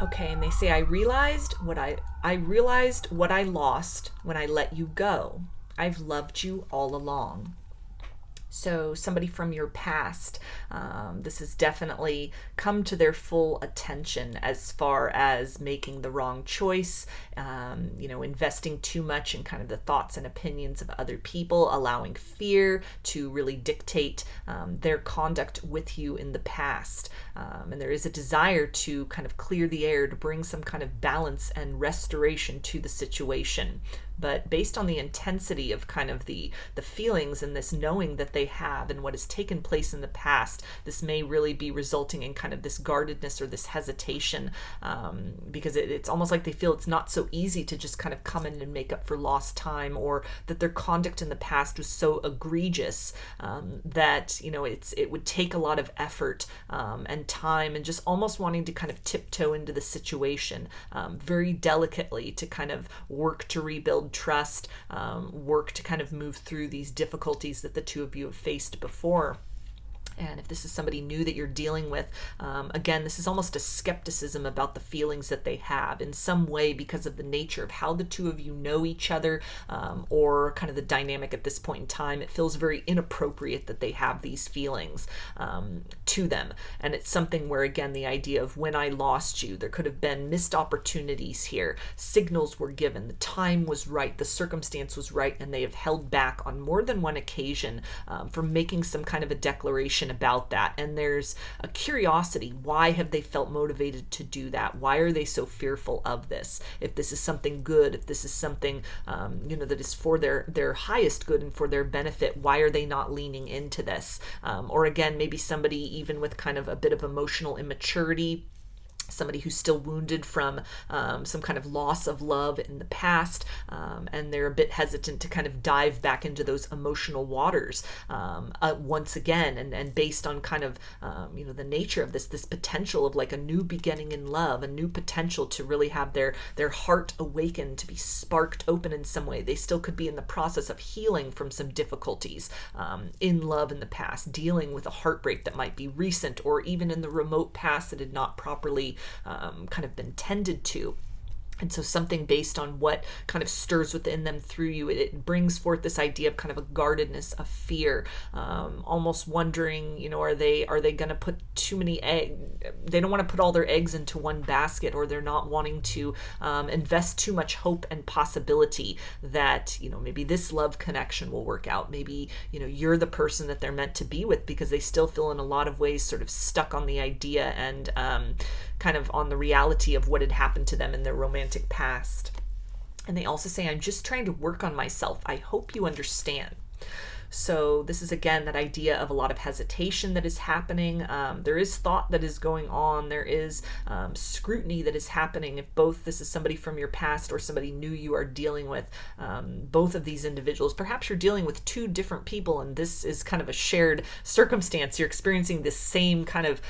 Okay, and they say, I realized what I lost when I let you go. I've loved you all along. So somebody from your past, this has definitely come to their full attention as far as making the wrong choice, investing too much in kind of the thoughts and opinions of other people, allowing fear to really dictate their conduct with you in the past. And there is a desire to kind of clear the air, to bring some kind of balance and restoration to the situation. But based on the intensity of kind of the feelings and this knowing that they have and what has taken place in the past, this may really be resulting in kind of this guardedness or this hesitation, because it's almost like they feel it's not so easy to just kind of come in and make up for lost time, or that their conduct in the past was so egregious that it would take a lot of effort and time, and just almost wanting to kind of tiptoe into the situation very delicately to kind of work to rebuild trust, work to kind of move through these difficulties that the two of you have faced before. And if this is somebody new that you're dealing with, again, this is almost a skepticism about the feelings that they have in some way, because of the nature of how the two of you know each other, or kind of the dynamic at this point in time. It feels very inappropriate that they have these feelings to them. And it's something where, again, the idea of when I lost you, there could have been missed opportunities here. Signals were given, the time was right, the circumstance was right, and they have held back on more than one occasion from making some kind of a declaration about that. And there's a curiosity. Why have they felt motivated to do that? Why are they so fearful of this? If this is something good, if this is something that is for their highest good and for their benefit, why are they not leaning into this? Or again, maybe somebody even with kind of a bit of emotional immaturity, somebody who's still wounded from some kind of loss of love in the past, and they're a bit hesitant to kind of dive back into those emotional waters once again, and based on kind of the nature of this potential of like a new beginning in love, a new potential to really have their heart awakened, to be sparked open in some way. They still could be in the process of healing from some difficulties in love in the past, dealing with a heartbreak that might be recent or even in the remote past that had not properly kind of been tended to. And so something based on what kind of stirs within them through you, it brings forth this idea of kind of a guardedness of fear, almost wondering, are they going to put too many eggs? They don't want to put all their eggs into one basket, or they're not wanting to invest too much hope and possibility that, maybe this love connection will work out. Maybe, you're the person that they're meant to be with, because they still feel in a lot of ways sort of stuck on the idea and kind of on the reality of what had happened to them in their romantic past. And they also say, I'm just trying to work on myself. I hope you understand. So this is, again, that idea of a lot of hesitation that is happening. There is thought that is going on. There is scrutiny that is happening. If both this is somebody from your past or somebody new you are dealing with, both of these individuals, perhaps you're dealing with two different people, and this is kind of a shared circumstance. You're experiencing this same kind of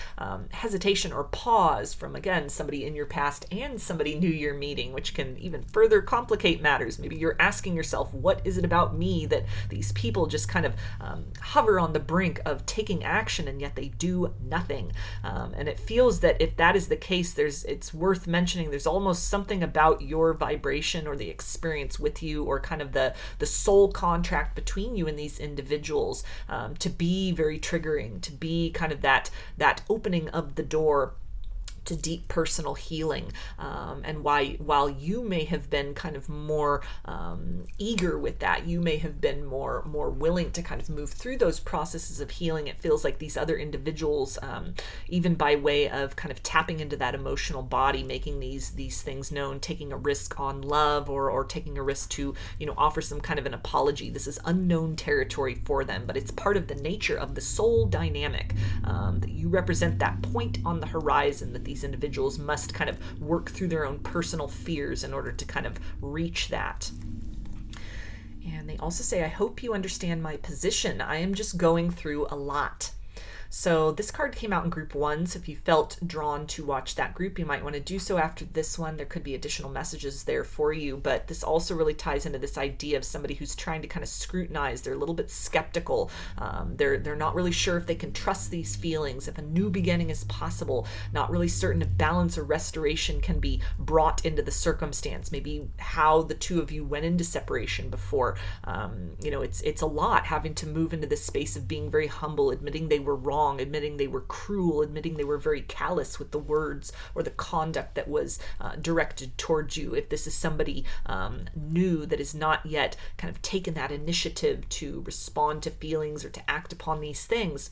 hesitation or pause from, again, somebody in your past and somebody new you're meeting, which can even further complicate matters. Maybe you're asking yourself, what is it about me that these people just kind of hover on the brink of taking action, and yet they do nothing. And it feels that if that is the case, it's worth mentioning there's almost something about your vibration or the experience with you, or kind of the soul contract between you and these individuals, to be very triggering, to be kind of that opening of the door to deep personal healing, and while you may have been kind of more eager with that, you may have been more willing to kind of move through those processes of healing. It feels like these other individuals, even by way of kind of tapping into that emotional body, making these things known, taking a risk on love, or taking a risk to offer some kind of an apology. This is unknown territory for them, but it's part of the nature of the soul dynamic, that you represent that point on the horizon that these individuals must kind of work through their own personal fears in order to kind of reach that. And they also say, I hope you understand my position. I am just going through a lot. So this card came out in group 1, so if you felt drawn to watch that group, you might want to do so after this one. There could be additional messages there for you, but this also really ties into this idea of somebody who's trying to kind of scrutinize. They're a little bit skeptical. They're not really sure if they can trust these feelings, if a new beginning is possible, not really certain if balance or restoration can be brought into the circumstance, maybe how the two of you went into separation before. It's a lot having to move into this space of being very humble, admitting they were wrong, admitting they were cruel, admitting they were very callous with the words or the conduct that was directed towards you. If this is somebody new that has not yet kind of taken that initiative to respond to feelings or to act upon these things,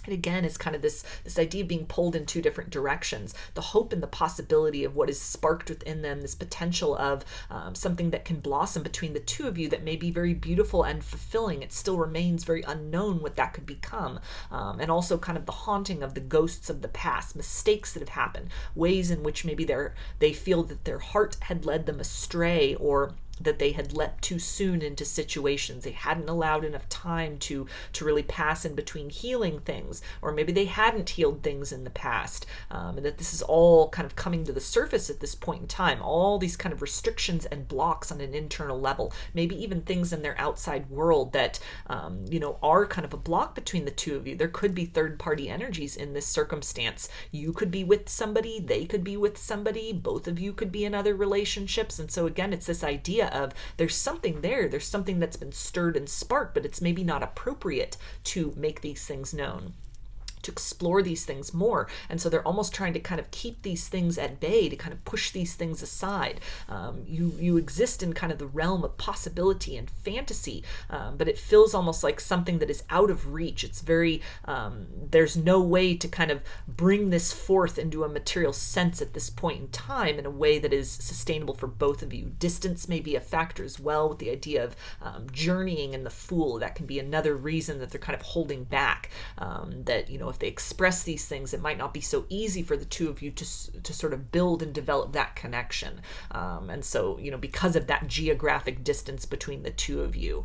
and again, it's kind of this idea of being pulled in two different directions. The hope and the possibility of what is sparked within them, this potential of something that can blossom between the two of you that may be very beautiful and fulfilling. It still remains very unknown what that could become. And also kind of the haunting of the ghosts of the past, mistakes that have happened, ways in which maybe they feel that their heart had led them astray, or that they had leapt too soon into situations. They hadn't allowed enough time to really pass in between healing things, or maybe they hadn't healed things in the past, and that this is all kind of coming to the surface at this point in time. All these kind of restrictions and blocks on an internal level, maybe even things in their outside world that are kind of a block between the two of you. There could be third-party energies in this circumstance. You could be with somebody, they could be with somebody, both of you could be in other relationships. And so again, it's this idea of there's something there's something that's been stirred and sparked, but it's maybe not appropriate to make these things known, to explore these things more. And so they're almost trying to kind of keep these things at bay, to kind of push these things aside. You exist in kind of the realm of possibility and fantasy, but it feels almost like something that is out of reach. It's very, there's no way to kind of bring this forth into a material sense at this point in time in a way that is sustainable for both of you. Distance may be a factor as well, with the idea of journeying in the Fool. That can be another reason that they're kind of holding back, that, if they express these things, it might not be so easy for the two of you to sort of build and develop that connection. And so, because of that geographic distance between the two of you,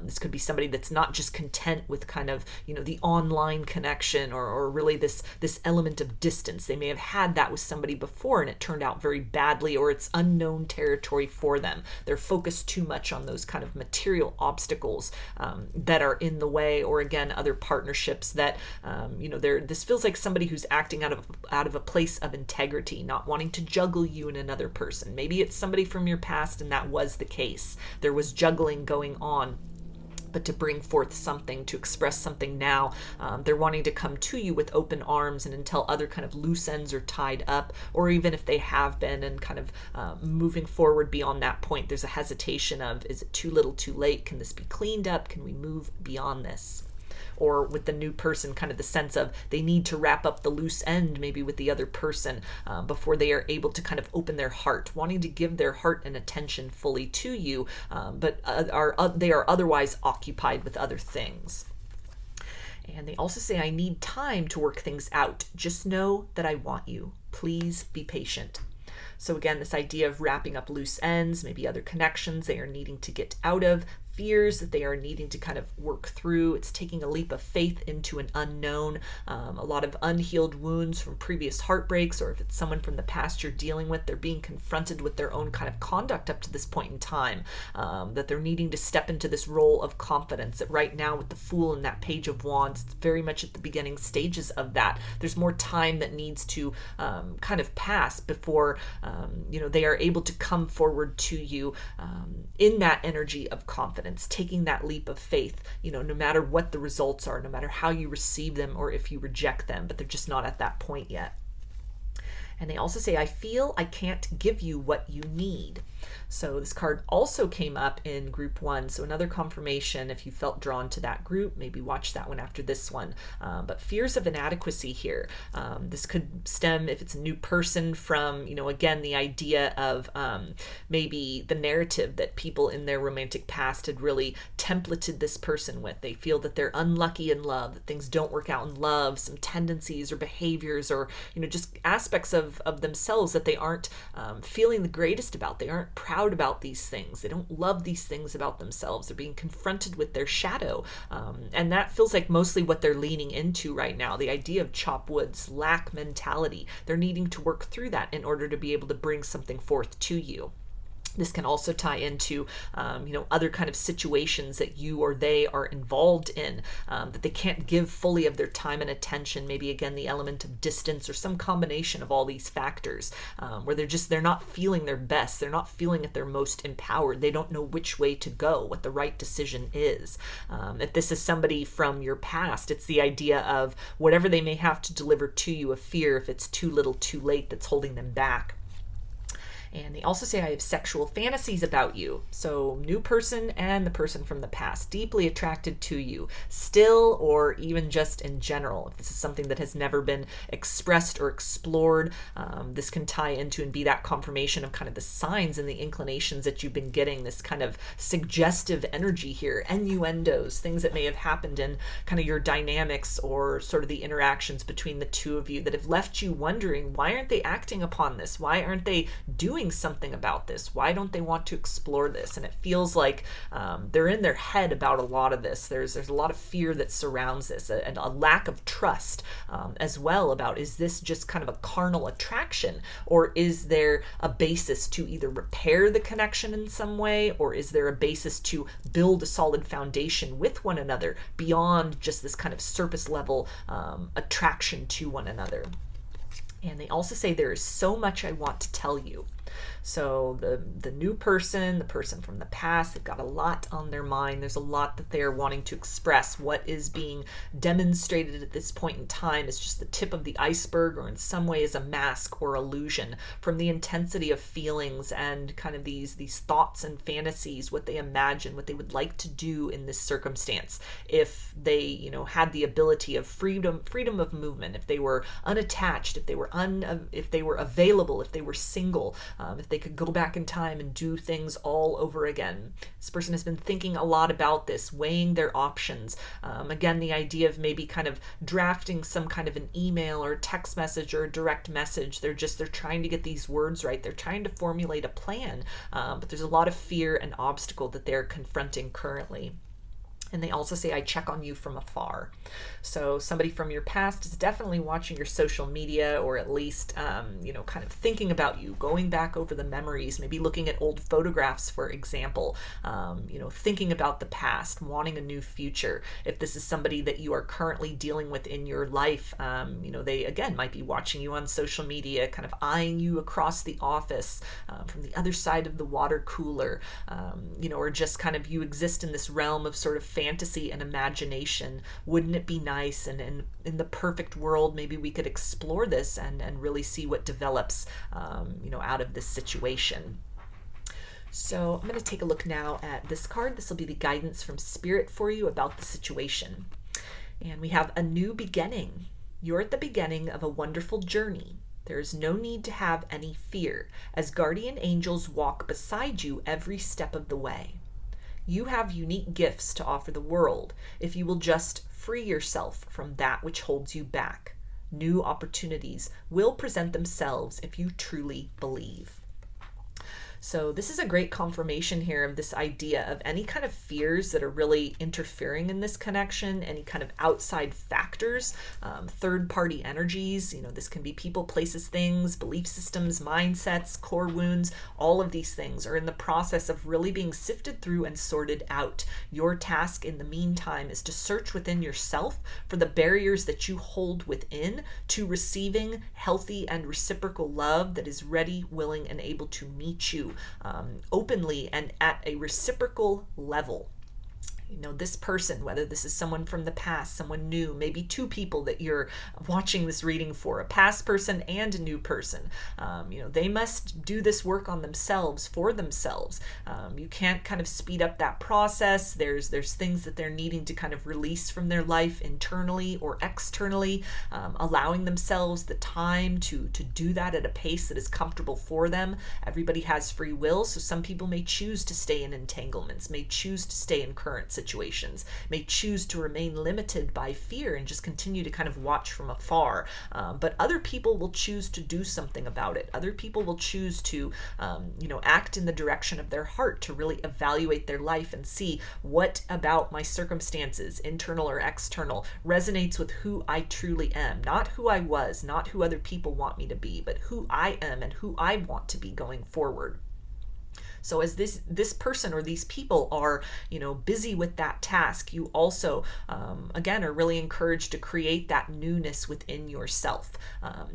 this could be somebody that's not just content with kind of, the online connection or really this element of distance. They may have had that with somebody before and it turned out very badly, or it's unknown territory for them. They're focused too much on those kind of material obstacles that are in the way, or again, other partnerships that, this feels like somebody who's acting out of a place of integrity, not wanting to juggle you and another person. Maybe it's somebody from your past and that was the case. There was juggling going on. But to bring forth something, to express something now, they're wanting to come to you with open arms, and until other kind of loose ends are tied up, or even if they have been and kind of moving forward beyond that point, there's a hesitation of, is it too little too late? Can this be cleaned up? Can we move beyond this? Or with the new person, kind of the sense of they need to wrap up the loose end maybe with the other person before they are able to kind of open their heart, wanting to give their heart and attention fully to you, but they are otherwise occupied with other things. And they also say, I need time to work things out. Just know that I want you. Please be patient. So again, this idea of wrapping up loose ends, maybe other connections they are needing to get out of, fears that they are needing to kind of work through. It's taking a leap of faith into an unknown, a lot of unhealed wounds from previous heartbreaks, or if it's someone from the past you're dealing with, they're being confronted with their own kind of conduct up to this point in time, that they're needing to step into this role of confidence. That right now with the Fool and that Page of Wands, it's very much at the beginning stages of that. There's more time that needs to kind of pass before they are able to come forward to you in that energy of confidence, taking that leap of faith, no matter what the results are, no matter how you receive them or if you reject them, but they're just not at that point yet. And they also say, I feel I can't give you what you need. So this card also came up in group 1. So another confirmation, if you felt drawn to that group, maybe watch that one after this one. But fears of inadequacy here. This could stem, if it's a new person, from, again, the idea of maybe the narrative that people in their romantic past had really templated this person with. They feel that they're unlucky in love, that things don't work out in love, some tendencies or behaviors or, just aspects of of themselves that they aren't feeling the greatest about. They aren't proud about these things. They don't love these things about themselves. They're being confronted with their shadow. And that feels like mostly what they're leaning into right now. The idea of chop woods, lack mentality. They're needing to work through that in order to be able to bring something forth to you. This can also tie into, other kind of situations that you or they are involved in, that they can't give fully of their time and attention. Maybe, again, the element of distance or some combination of all these factors, where they're not feeling their best. They're not feeling at their most empowered. They don't know which way to go, what the right decision is. If this is somebody from your past, it's the idea of whatever they may have to deliver to you of fear, if it's too little too late, that's holding them back. And they also say, I have sexual fantasies about you. So new person and the person from the past, deeply attracted to you, still or even just in general. If this is something that has never been expressed or explored, this can tie into and be that confirmation of kind of the signs and the inclinations that you've been getting, this kind of suggestive energy here, innuendos, things that may have happened in kind of your dynamics or sort of the interactions between the two of you that have left you wondering, why aren't they acting upon this? Why aren't they doing something about this? Why don't they want to explore this? And it feels like they're in their head about a lot of this. There's a lot of fear that surrounds this, and a lack of trust as well about, is this just kind of a carnal attraction, or is there a basis to either repair the connection in some way, or is there a basis to build a solid foundation with one another beyond just this kind of surface level attraction to one another? And they also say, there is so much I want to tell you. So the new person, the person from the past, they've got a lot on their mind. There's a lot that they're wanting to express. What is being demonstrated at this point in time is just the tip of the iceberg, or in some ways a mask or illusion from the intensity of feelings and kind of these thoughts and fantasies, what they imagine, what they would like to do in this circumstance. If they, had the ability of freedom of movement, if they were unattached, if they were available, if they were single, if they could go back in time and do things all over again. This person has been thinking a lot about this, weighing their options. Again, the idea of maybe kind of drafting some kind of an email or text message or a direct message. They're trying to get these words right. They're trying to formulate a plan, but there's a lot of fear and obstacle that they're confronting currently. And they also say, I check on you from afar. So somebody from your past is definitely watching your social media, or at least, kind of thinking about you, going back over the memories, maybe looking at old photographs, for example, thinking about the past, wanting a new future. If this is somebody that you are currently dealing with in your life, they, again, might be watching you on social media, kind of eyeing you across the office, from the other side of the water cooler, or just kind of you exist in this realm of sort of fantasy and imagination. Wouldn't it be nice, and in the perfect world, maybe we could explore this and really see what develops out of this situation. So I'm going to take a look now at this card. This will be the guidance from Spirit for you about the situation. And we have a new beginning. You're at the beginning of a wonderful journey. There is no need to have any fear, as guardian angels walk beside you every step of the way. You have unique gifts to offer the world if you will just free yourself from that which holds you back. New opportunities will present themselves if you truly believe. So this is a great confirmation here of this idea of any kind of fears that are really interfering in this connection, any kind of outside factors, third-party energies. This can be people, places, things, belief systems, mindsets, core wounds. All of these things are in the process of really being sifted through and sorted out. Your task in the meantime is to search within yourself for the barriers that you hold within to receiving healthy and reciprocal love that is ready, willing, and able to meet you openly and at a reciprocal level. This person, whether this is someone from the past, someone new, maybe two people that you're watching this reading for, a past person and a new person, they must do this work on themselves, for themselves. You can't kind of speed up that process. There's things that they're needing to kind of release from their life internally or externally, allowing themselves the time to do that at a pace that is comfortable for them. Everybody has free will, so some people may choose to stay in entanglements, may choose to stay in currents, situations, may choose to remain limited by fear and just continue to kind of watch from afar. But other people will choose to do something about it. Other people will choose to, act in the direction of their heart, to really evaluate their life and see what about my circumstances, internal or external, resonates with who I truly am. Not who I was, not who other people want me to be, but who I am and who I want to be going forward. So as this person or these people are, busy with that task, you also, again, are really encouraged to create that newness within yourself.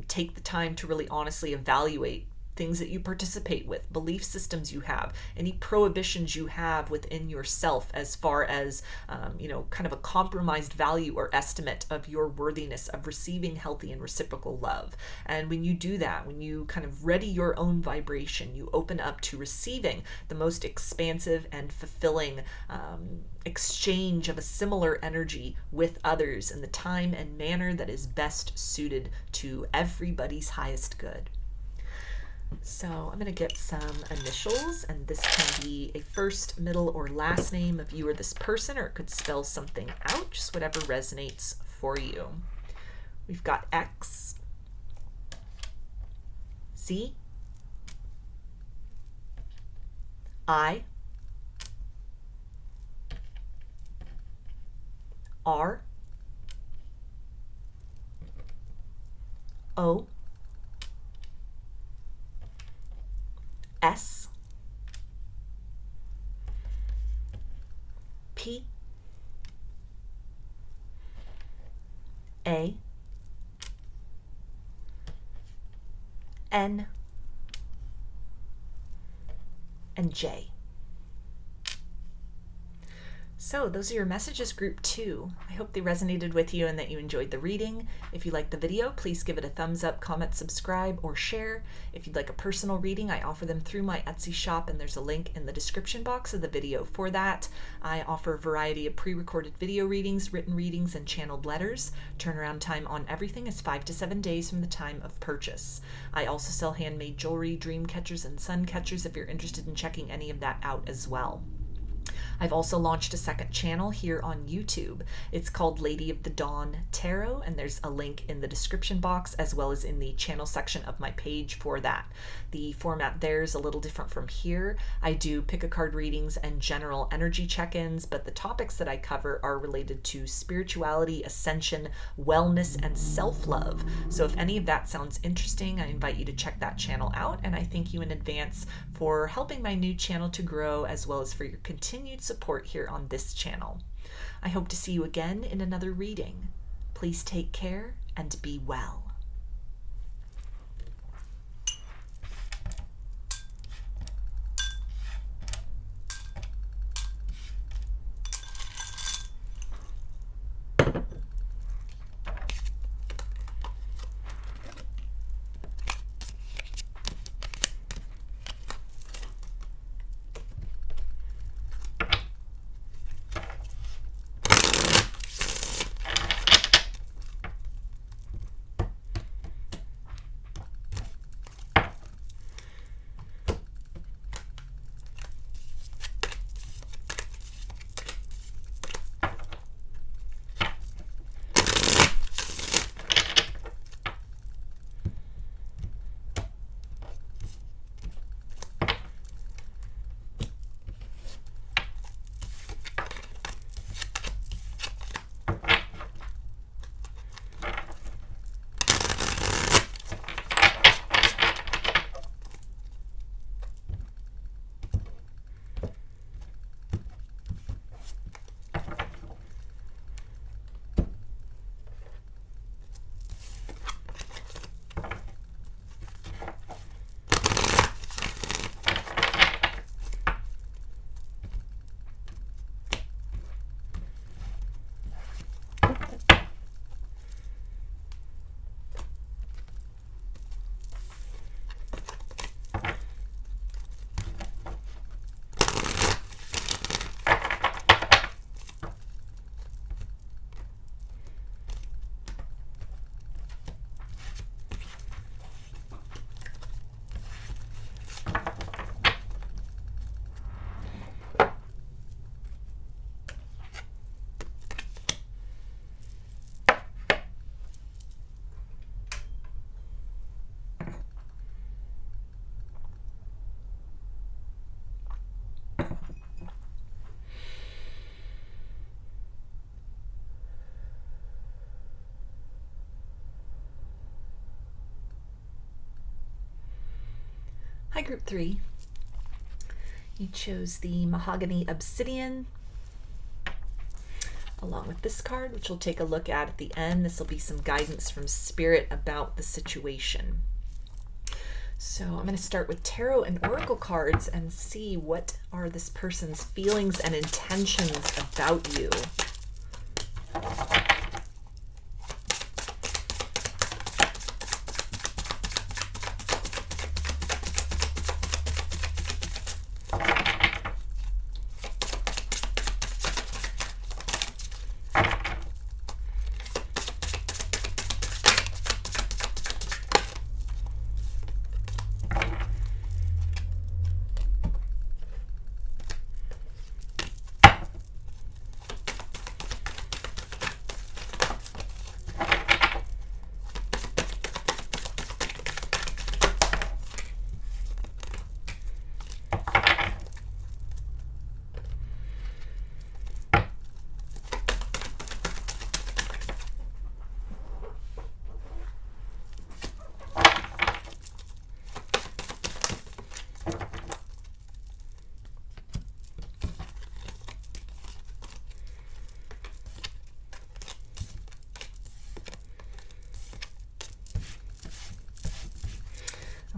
Take the time to really honestly evaluate things that you participate with, belief systems you have, any prohibitions you have within yourself as far as, kind of a compromised value or estimate of your worthiness of receiving healthy and reciprocal love. And when you do that, when you kind of ready your own vibration, you open up to receiving the most expansive and fulfilling exchange of a similar energy with others in the time and manner that is best suited to everybody's highest good. So I'm going to get some initials, and this can be a first, middle, or last name of you or this person, or it could spell something out, just whatever resonates for you. We've got X, Z, I, R, O, S, P, A, N, and J. So those are your messages, group 2. I hope they resonated with you and that you enjoyed the reading. If you liked the video, please give it a thumbs up, comment, subscribe, or share. If you'd like a personal reading, I offer them through my Etsy shop, and there's a link in the description box of the video for that. I offer a variety of pre-recorded video readings, written readings, and channeled letters. Turnaround time on everything is 5 to 7 days from the time of purchase. I also sell handmade jewelry, dream catchers, and sun catchers if you're interested in checking any of that out as well. I've also launched a second channel here on YouTube. It's called Lady of the Dawn Tarot, and there's a link in the description box as well as in the channel section of my page for that. The format there is a little different from here. I do pick-a-card readings and general energy check-ins, but the topics that I cover are related to spirituality, ascension, wellness, and self-love. So if any of that sounds interesting, I invite you to check that channel out, and I thank you in advance for helping my new channel to grow as well as for your continued support here on this channel. I hope to see you again in another reading. Please take care and be well. Hi, Group 3. You chose the Mahogany Obsidian, along with this card, which we'll take a look at the end. This will be some guidance from Spirit about the situation. So I'm going to start with tarot and oracle cards and see what are this person's feelings and intentions about you.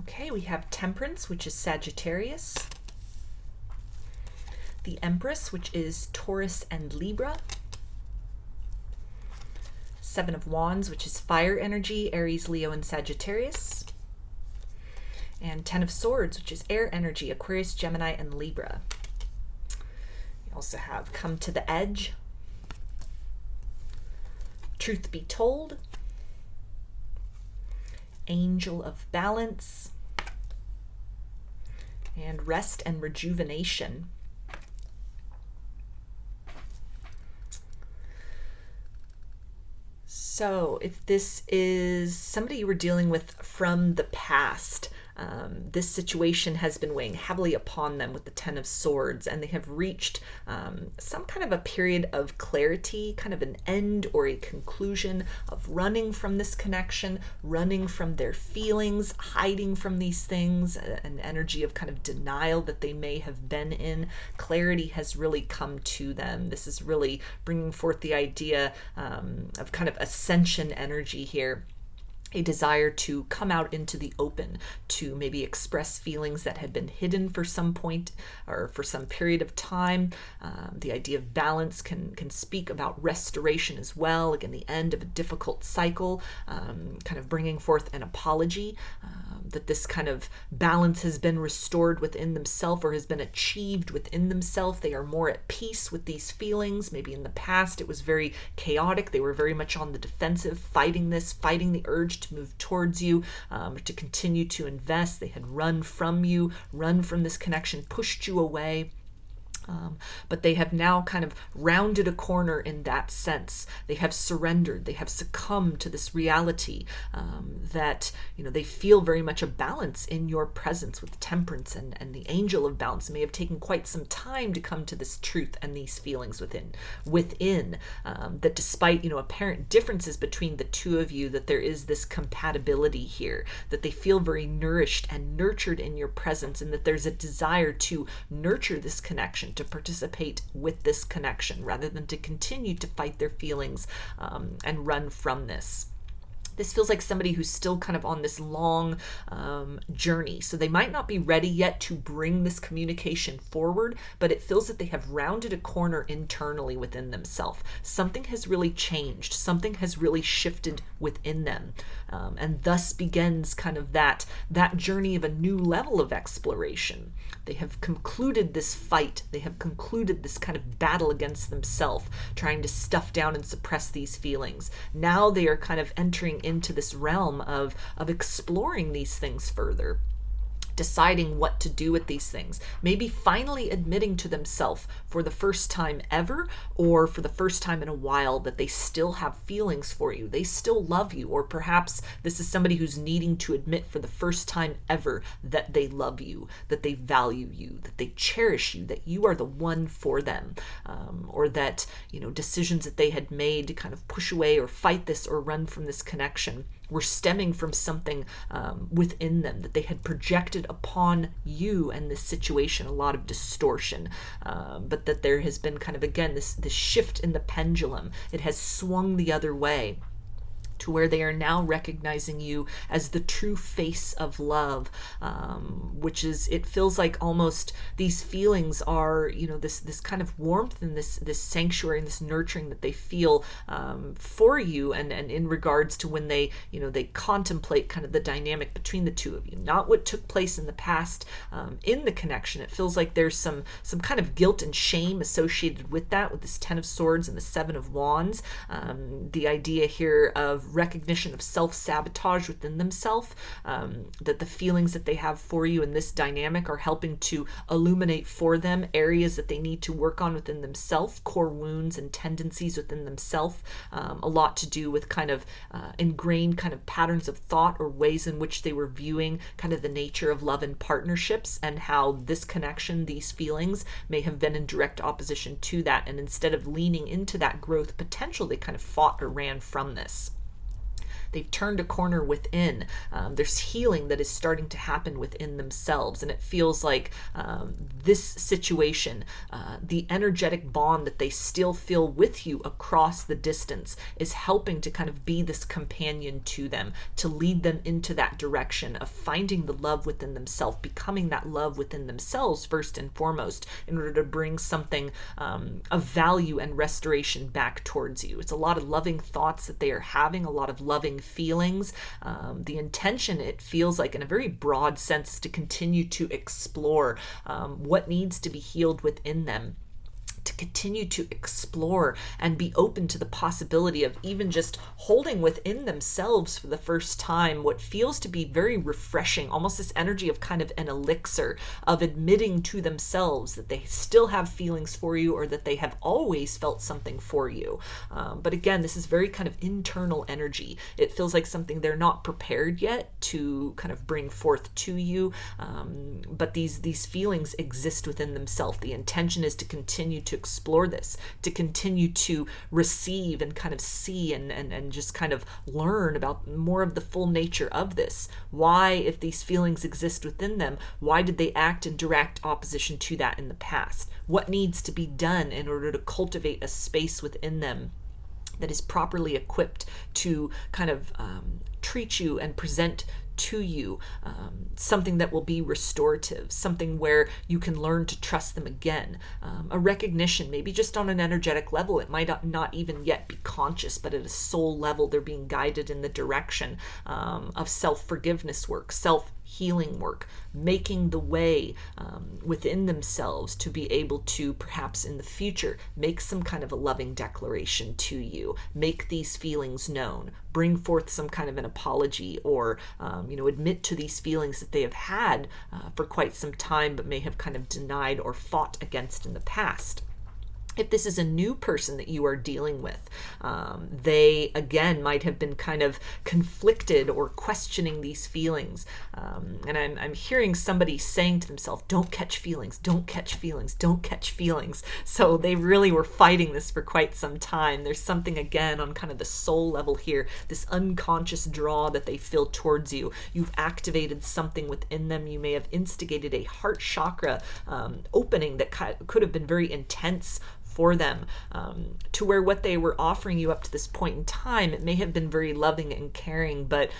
Okay, we have Temperance, which is Sagittarius. The Empress, which is Taurus and Libra. Seven of Wands, which is fire energy, Aries, Leo, and Sagittarius. And Ten of Swords, which is air energy, Aquarius, Gemini, and Libra. You also have Come to the Edge, Truth Be Told, Angel of Balance, and Rest and Rejuvenation. So if this is somebody you were dealing with from the past, this situation has been weighing heavily upon them with the Ten of Swords, and they have reached some kind of a period of clarity, kind of an end or a conclusion of running from this connection, running from their feelings, hiding from these things, an energy of kind of denial that they may have been in. Clarity has really come to them. This is really bringing forth the idea of kind of ascension energy here. A desire to come out into the open, to maybe express feelings that had been hidden for some point or for some period of time. The idea of balance can speak about restoration as well. Again, the end of a difficult cycle, kind of bringing forth an apology that this kind of balance has been restored within themselves or has been achieved within themselves. They are more at peace with these feelings. Maybe in the past it was very chaotic. They were very much on the defensive, fighting the urge to move towards you, to continue to invest. They had run from you, run from this connection, pushed you away. But they have now kind of rounded a corner in that sense. They have surrendered. They have succumbed to this reality that, they feel very much a balance in your presence with Temperance and the Angel of Balance. It may have taken quite some time to come to this truth and these feelings within that despite, apparent differences between the two of you, that there is this compatibility here, that they feel very nourished and nurtured in your presence, and that there's a desire to nurture this connection, to participate with this connection rather than to continue to fight their feelings and run from this. This feels like somebody who's still kind of on this long journey. So they might not be ready yet to bring this communication forward, but it feels that they have rounded a corner internally within themselves. Something has really changed. Something has really shifted within them. And thus begins kind of that journey of a new level of exploration. They have concluded this fight. They have concluded this kind of battle against themselves, trying to stuff down and suppress these feelings. Now they are kind of entering into this realm of exploring these things further, deciding what to do with these things, maybe finally admitting to themselves for the first time ever or for the first time in a while that they still have feelings for you, they still love you, or perhaps this is somebody who's needing to admit for the first time ever that they love you, that they value you, that they cherish you, that you are the one for them, or that decisions that they had made to kind of push away or fight this or run from this connection were stemming from something within them that they had projected upon you and this situation, a lot of distortion, but that there has been kind of, again, this shift in the pendulum. It has swung the other way, to where they are now recognizing you as the true face of love, which is, it feels like almost these feelings are, this kind of warmth and this sanctuary and this nurturing that they feel for you, and in regards to when they, they contemplate kind of the dynamic between the two of you, not what took place in the past in the connection. It feels like there's some kind of guilt and shame associated with that, with this Ten of Swords and the Seven of Wands. The idea here of recognition of self-sabotage within themselves, that the feelings that they have for you in this dynamic are helping to illuminate for them areas that they need to work on within themselves, core wounds and tendencies within themselves, a lot to do with kind of ingrained kind of patterns of thought or ways in which they were viewing kind of the nature of love and partnerships, and how this connection, these feelings may have been in direct opposition to that, and instead of leaning into that growth potential, they kind of fought or ran from this. They've turned a corner within. There's healing that is starting to happen within themselves. And it feels like this situation, the energetic bond that they still feel with you across the distance, is helping to kind of be this companion to them, to lead them into that direction of finding the love within themselves, becoming that love within themselves first and foremost, in order to bring something of value and restoration back towards you. It's a lot of loving thoughts that they are having, a lot of loving feelings. The intention, it feels like in a very broad sense, is to continue to explore what needs to be healed within them, to continue to explore and be open to the possibility of even just holding within themselves for the first time what feels to be very refreshing, almost this energy of kind of an elixir, of admitting to themselves that they still have feelings for you, or that they have always felt something for you. But again, this is very kind of internal energy. It feels like something they're not prepared yet to kind of bring forth to you, but these feelings exist within themselves. The intention is to continue to explore this, to continue to receive and kind of see and just kind of learn about more of the full nature of this. Why, if these feelings exist within them, why did they act in direct opposition to that in the past? What needs to be done in order to cultivate a space within them that is properly equipped to kind of treat you and present to you something that will be restorative, something where you can learn to trust them again, a recognition, maybe just on an energetic level. It might not even yet be conscious, but at a soul level, they're being guided in the direction of self-forgiveness work, self-healing work, making the way within themselves to be able to perhaps in the future make some kind of a loving declaration to you, make these feelings known, bring forth some kind of an apology, or admit to these feelings that they have had for quite some time, but may have kind of denied or fought against in the past. If this is a new person that you are dealing with, they, again, might have been kind of conflicted or questioning these feelings. And I'm hearing somebody saying to themselves, don't catch feelings, don't catch feelings, don't catch feelings. So they really were fighting this for quite some time. There's something, again, on kind of the soul level here, this unconscious draw that they feel towards you. You've activated something within them. You may have instigated a heart chakra opening that could have been very intense for them, to where what they were offering you up to this point in time, it may have been very loving and caring, but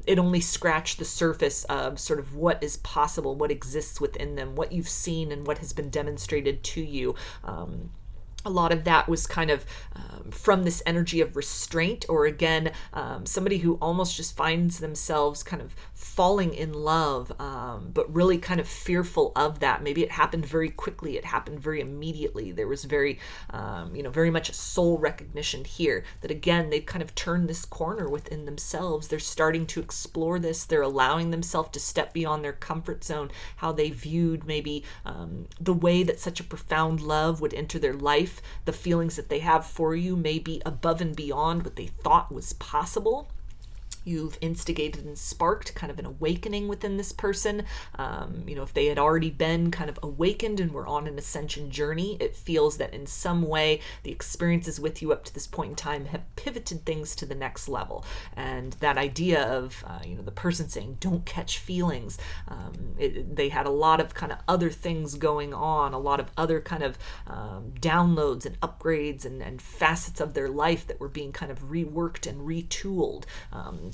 it only scratched the surface of sort of what is possible, what exists within them, what you've seen and what has been demonstrated to you. A lot of that was kind of from this energy of restraint, or again, somebody who almost just finds themselves kind of falling in love, but really kind of fearful of that. Maybe it happened very quickly. It happened very immediately. There was very much a soul recognition here that, again, they've kind of turned this corner within themselves. They're starting to explore this. They're allowing themselves to step beyond their comfort zone, how they viewed maybe the way that such a profound love would enter their life. The feelings that they have for you may be above and beyond what they thought was possible. You've instigated and sparked kind of an awakening within this person. If they had already been kind of awakened and were on an ascension journey, it feels that in some way the experiences with you up to this point in time have pivoted things to the next level. And that idea of, the person saying, don't catch feelings, they had a lot of kind of other things going on, a lot of other kind of downloads and upgrades and facets of their life that were being kind of reworked and retooled,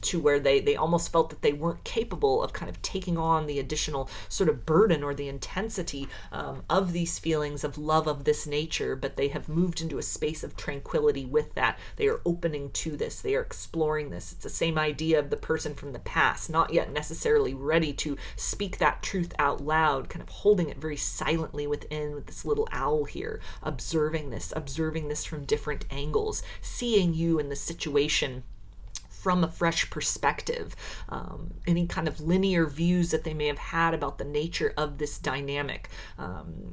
to where they almost felt that they weren't capable of kind of taking on the additional sort of burden or the intensity of these feelings of love of this nature, but they have moved into a space of tranquility with that. They are opening to this. They are exploring this. It's the same idea of the person from the past, not yet necessarily ready to speak that truth out loud, kind of holding it very silently within with this little owl here, observing this from different angles, seeing you in the situation from a fresh perspective, any kind of linear views that they may have had about the nature of this dynamic.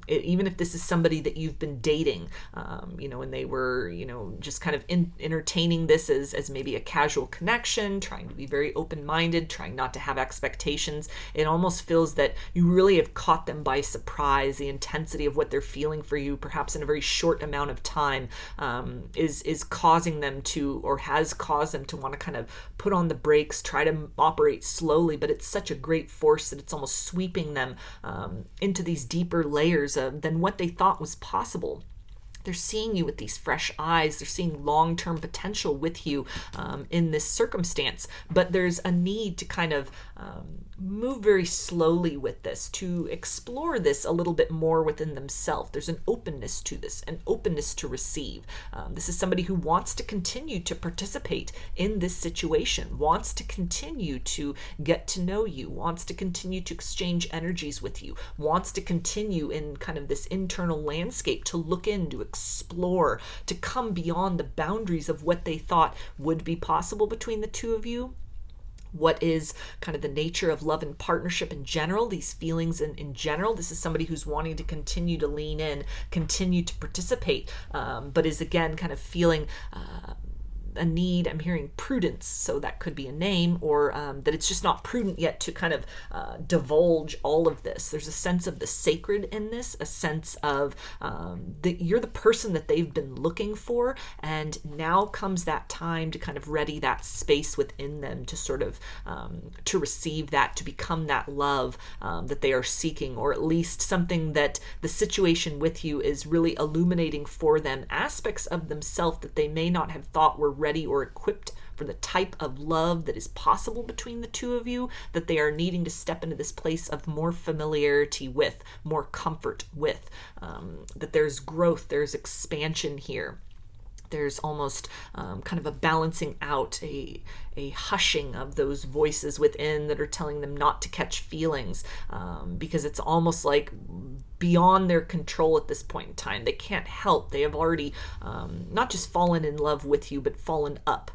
Even if this is somebody that you've been dating, and they were, just kind of entertaining this as maybe a casual connection, trying to be very open-minded, trying not to have expectations, it almost feels that you really have caught them by surprise. The intensity of what they're feeling for you, perhaps in a very short amount of time, is causing them to, or has caused them to want to kind of put on the brakes, try to operate slowly, but it's such a great force that it's almost sweeping them into these deeper layers than what they thought was possible. They're seeing you with these fresh eyes. They're seeing long-term potential with you in this circumstance, but there's a need to kind of move very slowly with this, to explore this a little bit more within themselves. There's an openness to this, an openness to receive. This is somebody who wants to continue to participate in this situation, wants to continue to get to know you, wants to continue to exchange energies with you, wants to continue in kind of this internal landscape to look in, to explore, to come beyond the boundaries of what they thought would be possible between the two of you. What is kind of the nature of love and partnership in general, these feelings in general. This is somebody who's wanting to continue to lean in, continue to participate, but is again kind of feeling a need. I'm hearing prudence, so that could be a name, or that it's just not prudent yet to kind of divulge all of this. There's a sense of the sacred in this, a sense of that you're the person that they've been looking for, and now comes that time to kind of ready that space within them to sort of to receive that, to become that love that they are seeking, or at least something that the situation with you is really illuminating for them, aspects of themselves that they may not have thought were ready or equipped for the type of love that is possible between the two of you, that they are needing to step into this place of more familiarity with, more comfort with, that there's growth, there's expansion here. There's almost kind of a balancing out, a hushing of those voices within that are telling them not to catch feelings, because it's almost like beyond their control at this point in time. They can't help. They have already not just fallen in love with you, but fallen up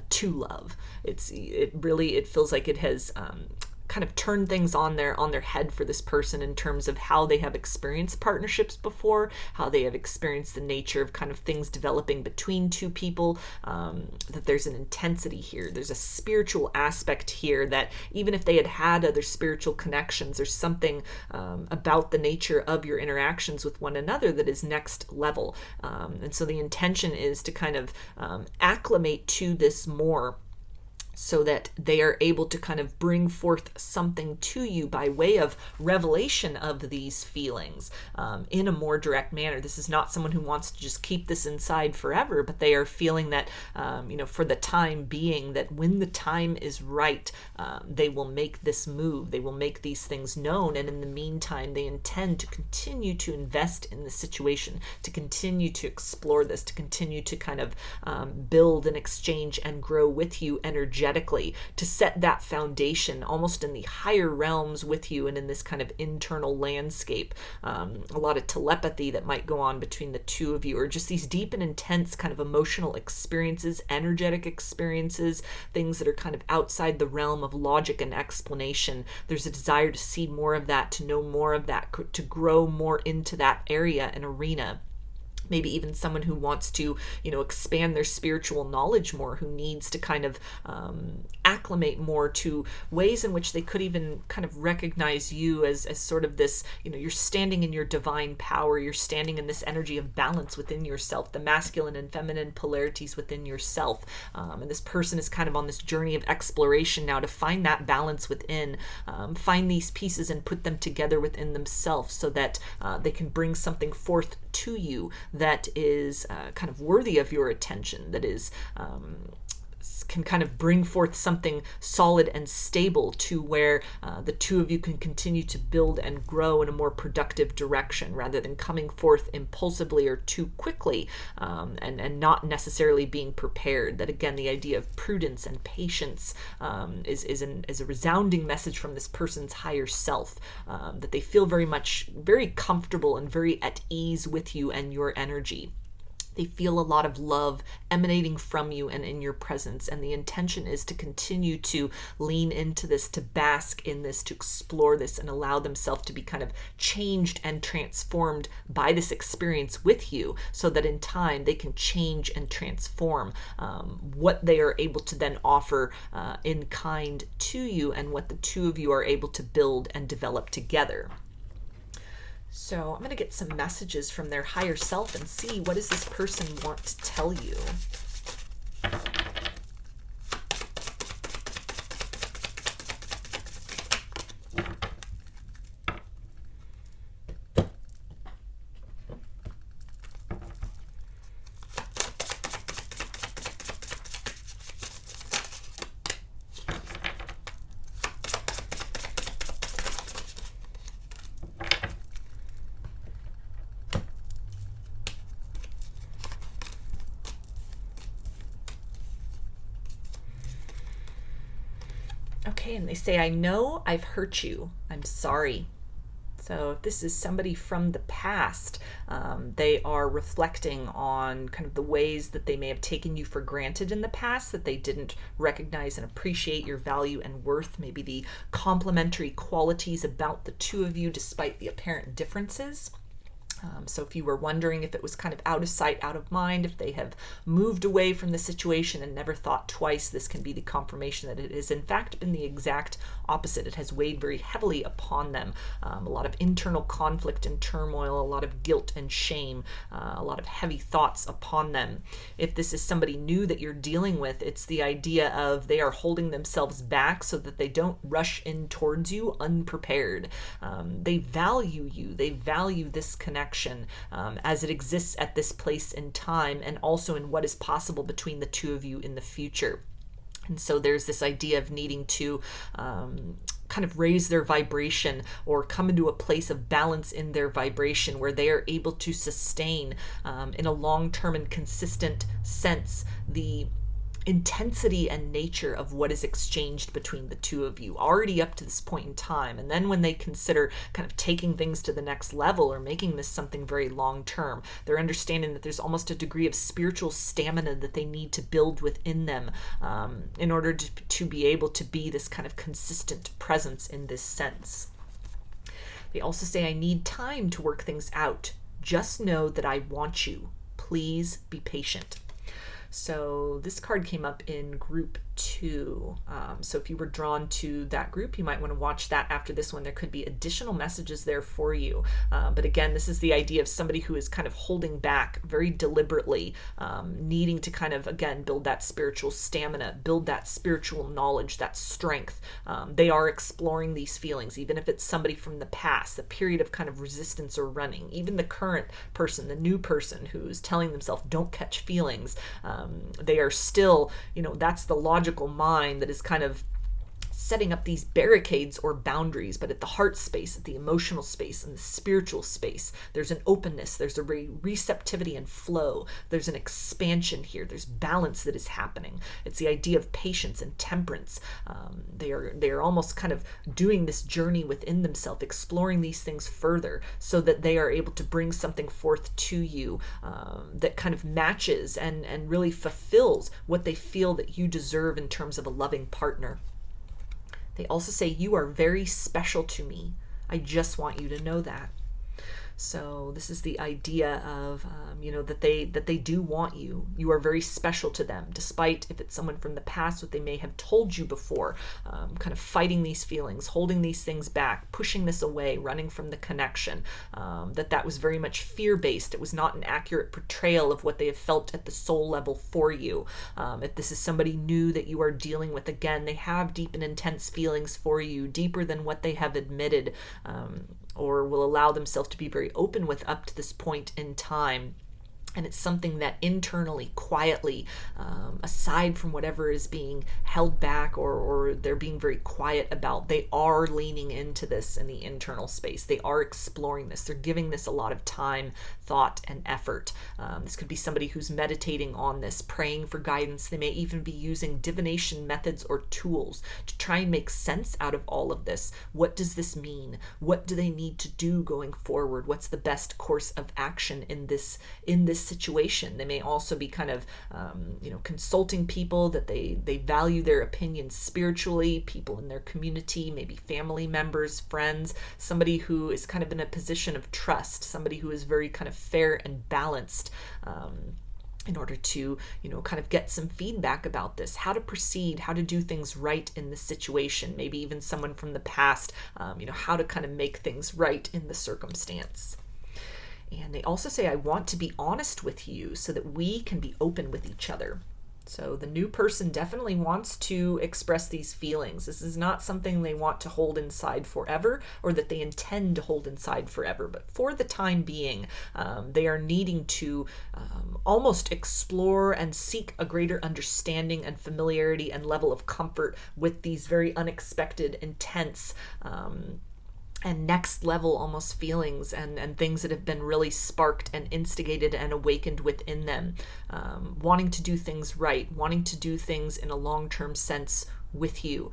to love. It feels like it has kind of turn things on their head for this person in terms of how they have experienced partnerships before, how they have experienced the nature of kind of things developing between two people, that there's an intensity here. There's a spiritual aspect here that even if they had other spiritual connections, there's something about the nature of your interactions with one another that is next level. And so the intention is to kind of acclimate to this more, so that they are able to kind of bring forth something to you by way of revelation of these feelings in a more direct manner. This is not someone who wants to just keep this inside forever, but they are feeling that, for the time being, that when the time is right, they will make this move. They will make these things known. And in the meantime, they intend to continue to invest in the situation, to continue to explore this, to continue to kind of build and exchange and grow with you energetically, to set that foundation almost in the higher realms with you and in this kind of internal landscape. A lot of telepathy that might go on between the two of you, or just these deep and intense kind of emotional experiences, energetic experiences, things that are kind of outside the realm of logic and explanation. There's a desire to see more of that, to know more of that, to grow more into that area and arena. maybe even someone who wants to, expand their spiritual knowledge more, who needs to kind of acclimate more to ways in which they could even kind of recognize you as sort of this, you're standing in your divine power, you're standing in this energy of balance within yourself, the masculine and feminine polarities within yourself. And this person is kind of on this journey of exploration now to find that balance within, find these pieces and put them together within themselves so that they can bring something forth to you that is kind of worthy of your attention, that is can kind of bring forth something solid and stable to where the two of you can continue to build and grow in a more productive direction rather than coming forth impulsively or too quickly and not necessarily being prepared. That again, the idea of prudence and patience is a resounding message from this person's higher self, that they feel very comfortable and very at ease with you and your energy. They feel a lot of love emanating from you and in your presence. And the intention is to continue to lean into this, to bask in this, to explore this, and allow themselves to be kind of changed and transformed by this experience with you, so that in time they can change and transform what they are able to then offer in kind to you, and what the two of you are able to build and develop together. So I'm going to get some messages from their higher self and see, what does this person want to tell you? Okay, and they say, I know I've hurt you. I'm sorry. So if this is somebody from the past, they are reflecting on kind of the ways that they may have taken you for granted in the past, that they didn't recognize and appreciate your value and worth, maybe the complementary qualities about the two of you despite the apparent differences. So if you were wondering if it was kind of out of sight, out of mind, if they have moved away from the situation and never thought twice, this can be the confirmation that it has in fact been the exact opposite. It has weighed very heavily upon them. A lot of internal conflict and turmoil, a lot of guilt and shame, a lot of heavy thoughts upon them. If this is somebody new that you're dealing with, it's the idea of they are holding themselves back so that they don't rush in towards you unprepared. They value you. They value this connection as it exists at this place in time, and also in what is possible between the two of you in the future. And so there's this idea of needing to kind of raise their vibration or come into a place of balance in their vibration where they are able to sustain in a long-term and consistent sense the intensity and nature of what is exchanged between the two of you already up to this point in time. And then when they consider kind of taking things to the next level or making this something very long term, they're understanding that there's almost a degree of spiritual stamina that they need to build within them in order to be able to be this kind of consistent presence in this sense. They also say, I need time to work things out. Just know that I want you. Please be patient. So this card came up in group 2. So if you were drawn to that group, you might want to watch that after this one. There could be additional messages there for you. But again, this is the idea of somebody who is kind of holding back very deliberately, needing to kind of, again, build that spiritual stamina, build that spiritual knowledge, that strength. They are exploring these feelings, even if it's somebody from the past, a period of kind of resistance or running. Even the current person, the new person who's telling themselves, don't catch feelings. They are still, that's the logical mind that is kind of setting up these barricades or boundaries, but at the heart space, at the emotional space, and the spiritual space, there's an openness, there's a receptivity and flow, there's an expansion here, there's balance that is happening. It's the idea of patience and temperance. They are almost kind of doing this journey within themselves, exploring these things further so that they are able to bring something forth to you that kind of matches and really fulfills what they feel that you deserve in terms of a loving partner. They also say, you are very special to me. I just want you to know that. So this is the idea of, that they do want you. You are very special to them, despite if it's someone from the past, what they may have told you before, kind of fighting these feelings, holding these things back, pushing this away, running from the connection, that was very much fear-based. It was not an accurate portrayal of what they have felt at the soul level for you. If this is somebody new that you are dealing with, again, they have deep and intense feelings for you, deeper than what they have admitted, or will allow themselves to be very open with up to this point in time. And it's something that internally, quietly, aside from whatever is being held back or they're being very quiet about, they are leaning into this in the internal space. They are exploring this. They're giving this a lot of time, thought, and effort. This could be somebody who's meditating on this, praying for guidance. They may even be using divination methods or tools to try and make sense out of all of this. What does this mean? What do they need to do going forward? What's the best course of action in this situation? They may also be kind of consulting people that they value their opinions spiritually, people in their community, maybe family members, friends, somebody who is kind of in a position of trust, somebody who is very kind of fair and balanced, in order to, kind of get some feedback about this, how to proceed, how to do things right in this situation, maybe even someone from the past, how to kind of make things right in the circumstance. And they also say, I want to be honest with you so that we can be open with each other. So the new person definitely wants to express these feelings. This is not something they want to hold inside forever, or that they intend to hold inside forever. But for the time being, they are needing to almost explore and seek a greater understanding and familiarity and level of comfort with these very unexpected, intense, and next level almost feelings and things that have been really sparked and instigated and awakened within them, wanting to do things right, wanting to do things in a long-term sense with you,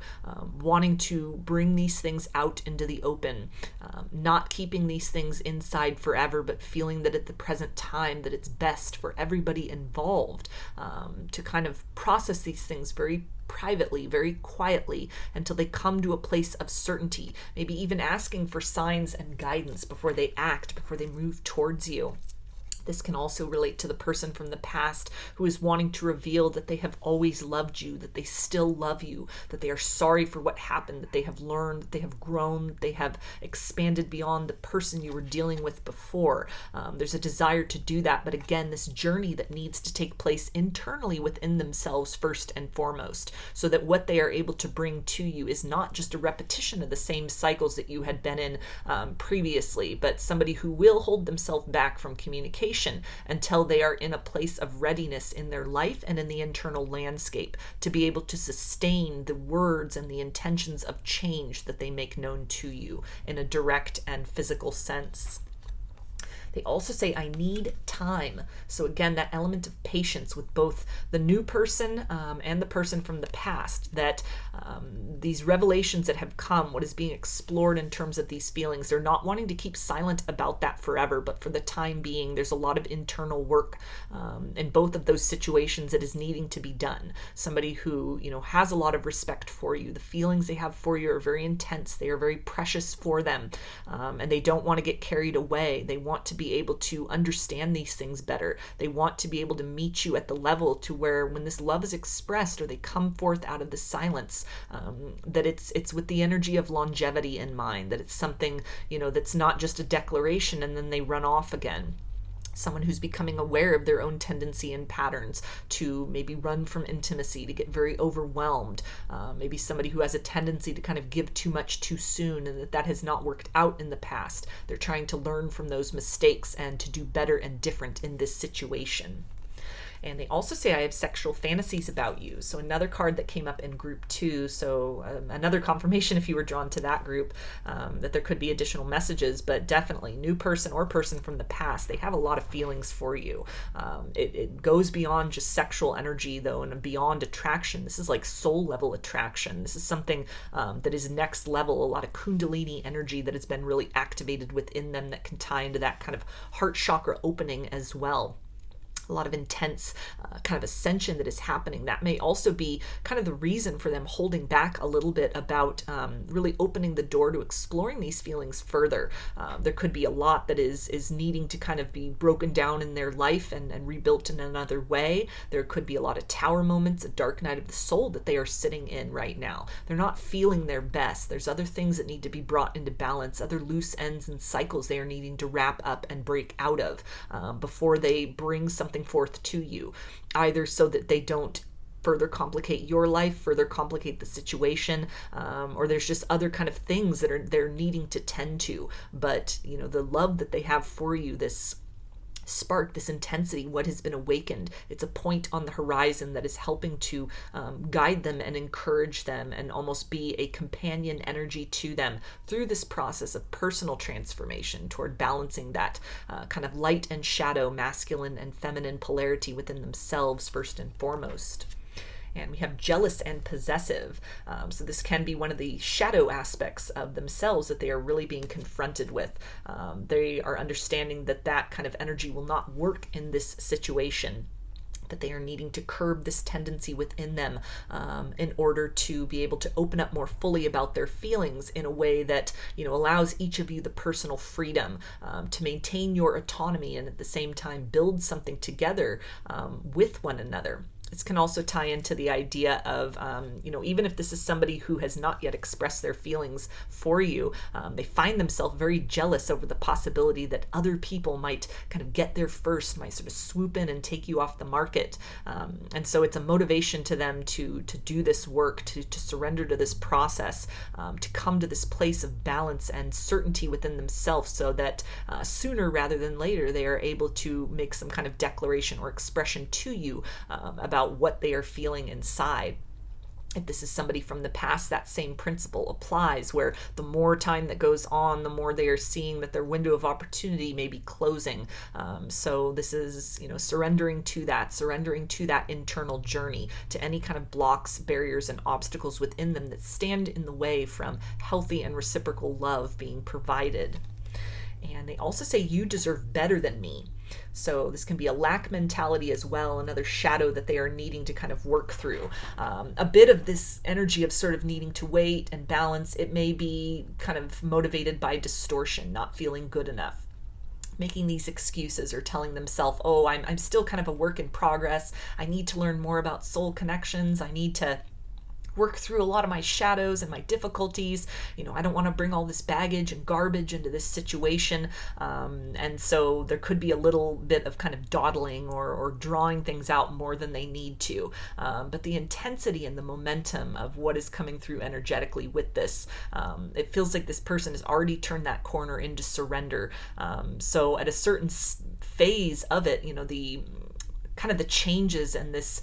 wanting to bring these things out into the open, not keeping these things inside forever, but feeling that at the present time that it's best for everybody involved to kind of process these things very privately, very quietly, until they come to a place of certainty, maybe even asking for signs and guidance before they act, before they move towards you. This can also relate to the person from the past who is wanting to reveal that they have always loved you, that they still love you, that they are sorry for what happened, that they have learned, that they have grown, that they have expanded beyond the person you were dealing with before. There's a desire to do that, but again, this journey that needs to take place internally within themselves first and foremost, so that what they are able to bring to you is not just a repetition of the same cycles that you had been in previously, but somebody who will hold themselves back from communication until they are in a place of readiness in their life and in the internal landscape to be able to sustain the words and the intentions of change that they make known to you in a direct and physical sense. They also say, I need time. So again, that element of patience with both the new person and the person from the past, that these revelations that have come, what is being explored in terms of these feelings, they're not wanting to keep silent about that forever, but for the time being, there's a lot of internal work in both of those situations that is needing to be done. Somebody who, has a lot of respect for you. The feelings they have for you are very intense. They are very precious for them, and they don't want to get carried away. They want to be able to understand these things better. They want to be able to meet you at the level to where when this love is expressed or they come forth out of the silence, that it's with the energy of longevity in mind, that it's something, that's not just a declaration and then they run off again. Someone who's becoming aware of their own tendency and patterns to maybe run from intimacy, to get very overwhelmed. Maybe somebody who has a tendency to kind of give too much too soon, and that has not worked out in the past. They're trying to learn from those mistakes and to do better and different in this situation. And they also say, I have sexual fantasies about you. So another card that came up in group 2. So another confirmation, if you were drawn to that group, that there could be additional messages, but definitely new person or person from the past, they have a lot of feelings for you. It goes beyond just sexual energy though, and beyond attraction. This is like soul level attraction. This is something that is next level, a lot of kundalini energy that has been really activated within them that can tie into that kind of heart chakra opening as well. a lot of intense kind of ascension that is happening. That may also be kind of the reason for them holding back a little bit about really opening the door to exploring these feelings further. There could be a lot that is needing to kind of be broken down in their life and rebuilt in another way. There could be a lot of tower moments, a dark night of the soul that they are sitting in right now. They're not feeling their best. There's other things that need to be brought into balance, other loose ends and cycles they are needing to wrap up and break out of before they bring something forth to you, either so that they don't further complicate your life, further complicate the situation, or there's just other kind of things that they're needing to tend to. But the love that they have for you, this spark, this intensity, what has been awakened, it's a point on the horizon that is helping to guide them and encourage them and almost be a companion energy to them through this process of personal transformation toward balancing that kind of light and shadow, masculine and feminine polarity within themselves first and foremost. And we have jealous and possessive. So this can be one of the shadow aspects of themselves that they are really being confronted with. They are understanding that kind of energy will not work in this situation, that they are needing to curb this tendency within them in order to be able to open up more fully about their feelings in a way that allows each of you the personal freedom to maintain your autonomy and at the same time build something together with one another. This can also tie into the idea of, even if this is somebody who has not yet expressed their feelings for you, they find themselves very jealous over the possibility that other people might kind of get there first, might sort of swoop in and take you off the market. And so it's a motivation to them to do this work, to surrender to this process, to come to this place of balance and certainty within themselves so that sooner rather than later they are able to make some kind of declaration or expression to you about what they are feeling inside. If this is somebody from the past, that same principle applies, where the more time that goes on, the more they are seeing that their window of opportunity may be closing. So this is, surrendering to that internal journey, to any kind of blocks, barriers, and obstacles within them that stand in the way from healthy and reciprocal love being provided. And they also say, you deserve better than me. So this can be a lack mentality as well, another shadow that they are needing to kind of work through. A bit of this energy of sort of needing to wait and balance, it may be kind of motivated by distortion, not feeling good enough, making these excuses or telling themselves, oh, I'm still kind of a work in progress. I need to learn more about soul connections. I need to work through a lot of my shadows and my difficulties. I don't want to bring all this baggage and garbage into this situation. And so there could be a little bit of kind of dawdling or drawing things out more than they need to. But the intensity and the momentum of what is coming through energetically with this, it feels like this person has already turned that corner into surrender. So at a certain phase of it, the kind of the changes and this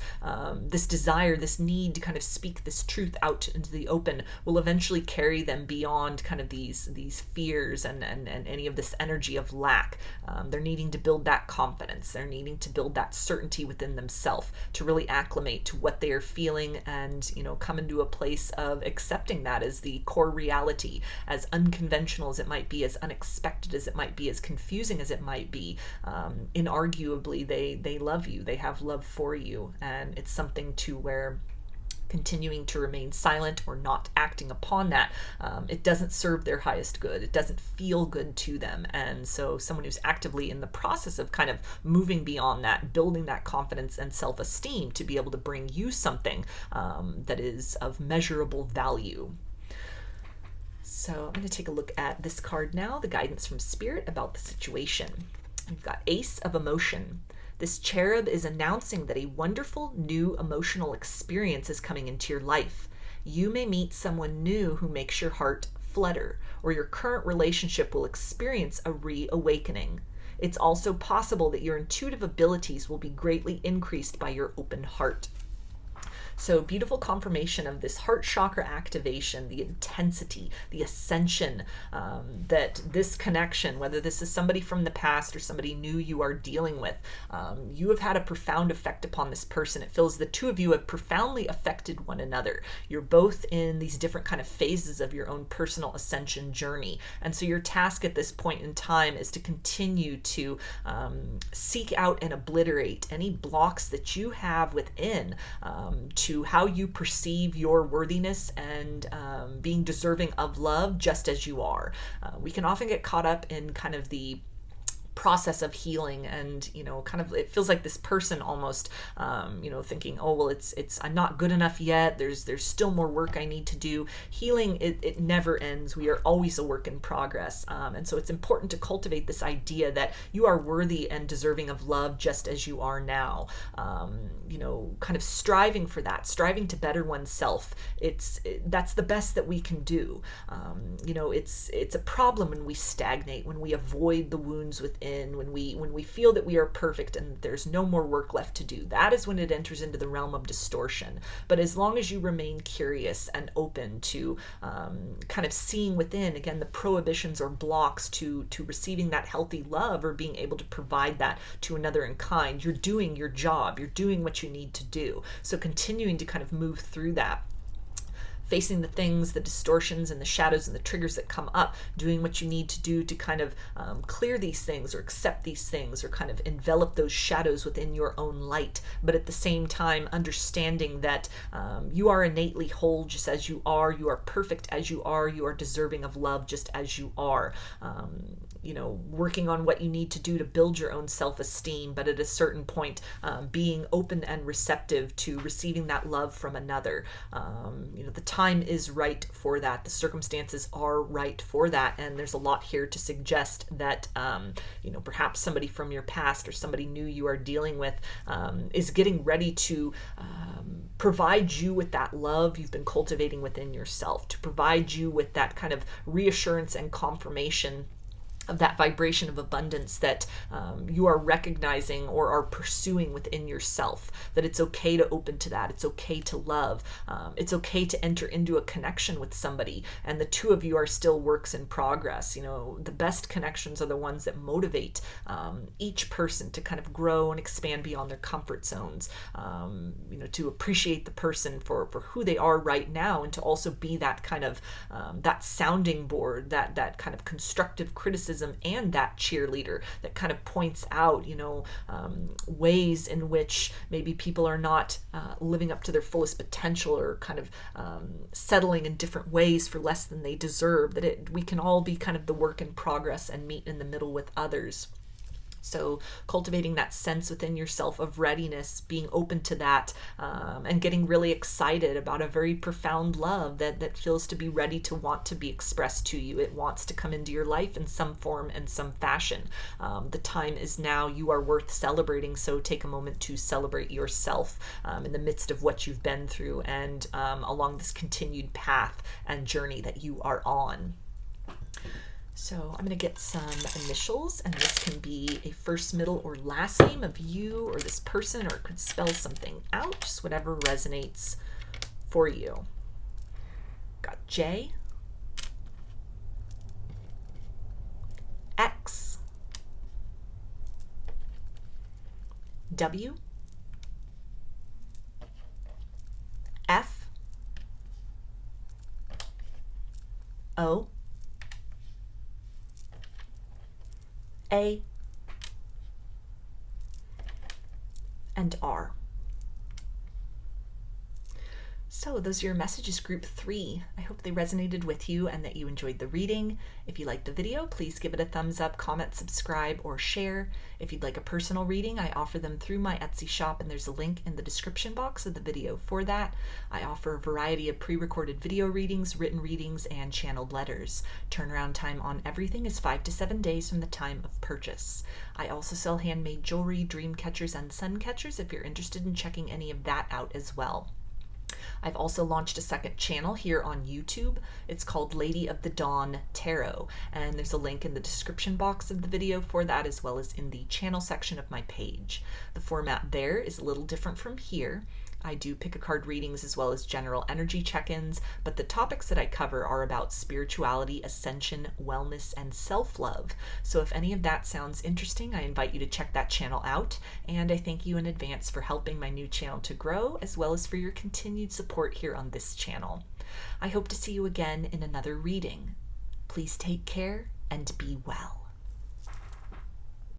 desire, this need to kind of speak this truth out into the open will eventually carry them beyond kind of these fears and any of this energy of lack. They're needing to build that confidence. They're needing to build that certainty within themselves to really acclimate to what they are feeling and, come into a place of accepting that as the core reality, as unconventional as it might be, as unexpected as it might be, as confusing as it might be. Inarguably, they love you. They have love for you, and it's something to where continuing to remain silent or not acting upon that, it doesn't serve their highest good. It doesn't feel good to them. And so someone who's actively in the process of kind of moving beyond that, building that confidence and self-esteem to be able to bring you something that is of measurable value. So I'm going to take a look at this card now, the guidance from Spirit about the situation. We've got Ace of Emotion. This cherub is announcing that a wonderful new emotional experience is coming into your life. You may meet someone new who makes your heart flutter, or your current relationship will experience a reawakening. It's also possible that your intuitive abilities will be greatly increased by your open heart. So beautiful confirmation of this heart chakra activation, the intensity, the ascension, that this connection, whether this is somebody from the past or somebody new you are dealing with, you have had a profound effect upon this person. It feels the two of you have profoundly affected one another. You're both in these different kind of phases of your own personal ascension journey. And so your task at this point in time is to continue to seek out and obliterate any blocks that you have within to how you perceive your worthiness and being deserving of love just as you are. We can often get caught up in kind of the process of healing, and kind of it feels like this person almost thinking, oh well, it's I'm not good enough yet, there's still more work I need to do. Healing, it never ends. We are always a work in progress, and so it's important to cultivate this idea that you are worthy and deserving of love just as you are now. Kind of striving for that, striving to better oneself, that's the best that we can do. It's a problem when we stagnate, when we avoid the wounds within, when we feel that we are perfect and there's no more work left to do. That is when it enters into the realm of distortion. But as long as you remain curious and open to kind of seeing within, again, the prohibitions or blocks to receiving that healthy love or being able to provide that to another in kind, you're doing your job, you're doing what you need to do. So continuing to kind of move through that, facing the things, the distortions and the shadows and the triggers that come up, doing what you need to do to kind of clear these things or accept these things or kind of envelop those shadows within your own light. But at the same time, understanding that you are innately whole just as you are perfect as you are deserving of love just as you are. Working on what you need to do to build your own self-esteem, but at a certain point, being open and receptive to receiving that love from another. The time is right for that. The circumstances are right for that. And there's a lot here to suggest that, perhaps somebody from your past or somebody new you are dealing with is getting ready to provide you with that love you've been cultivating within yourself, to provide you with that kind of reassurance and confirmation of that vibration of abundance that you are recognizing or are pursuing within yourself, that it's okay to open to that, it's okay to love, it's okay to enter into a connection with somebody, and the two of you are still works in progress. The best connections are the ones that motivate each person to kind of grow and expand beyond their comfort zones, to appreciate the person for who they are right now, and to also be that kind of that sounding board, that kind of constructive criticism and that cheerleader that kind of points out, ways in which maybe people are not living up to their fullest potential or kind of settling in different ways for less than they deserve, that we can all be kind of the work in progress and meet in the middle with others. So cultivating that sense within yourself of readiness, being open to that, and getting really excited about a very profound love that feels to be ready to want to be expressed to you. It wants to come into your life in some form and some fashion. The time is now. You are worth celebrating. So take a moment to celebrate yourself in the midst of what you've been through and along this continued path and journey that you are on. So I'm going to get some initials, and this can be a first, middle, or last name of you or this person, or it could spell something out, just whatever resonates for you. Got J, X, W, F, O, A, and R. So those are your messages, group 3. I hope they resonated with you and that you enjoyed the reading. If you liked the video, please give it a thumbs up, comment, subscribe, or share. If you'd like a personal reading, I offer them through my Etsy shop, and there's a link in the description box of the video for that. I offer a variety of pre-recorded video readings, written readings, and channeled letters. Turnaround time on everything is 5 to 7 days from the time of purchase. I also sell handmade jewelry, dream catchers, and sun catchers if you're interested in checking any of that out as well. I've also launched a second channel here on YouTube. It's called Lady of the Dawn Tarot, and there's a link in the description box of the video for that, as well as in the channel section of my page. The format there is a little different from here. I do pick a card readings as well as general energy check-ins, but the topics that I cover are about spirituality, ascension, wellness, and self-love. So if any of that sounds interesting, I invite you to check that channel out, and I thank you in advance for helping my new channel to grow, as well as for your continued support here on this channel. I hope to see you again in another reading. Please take care and be well.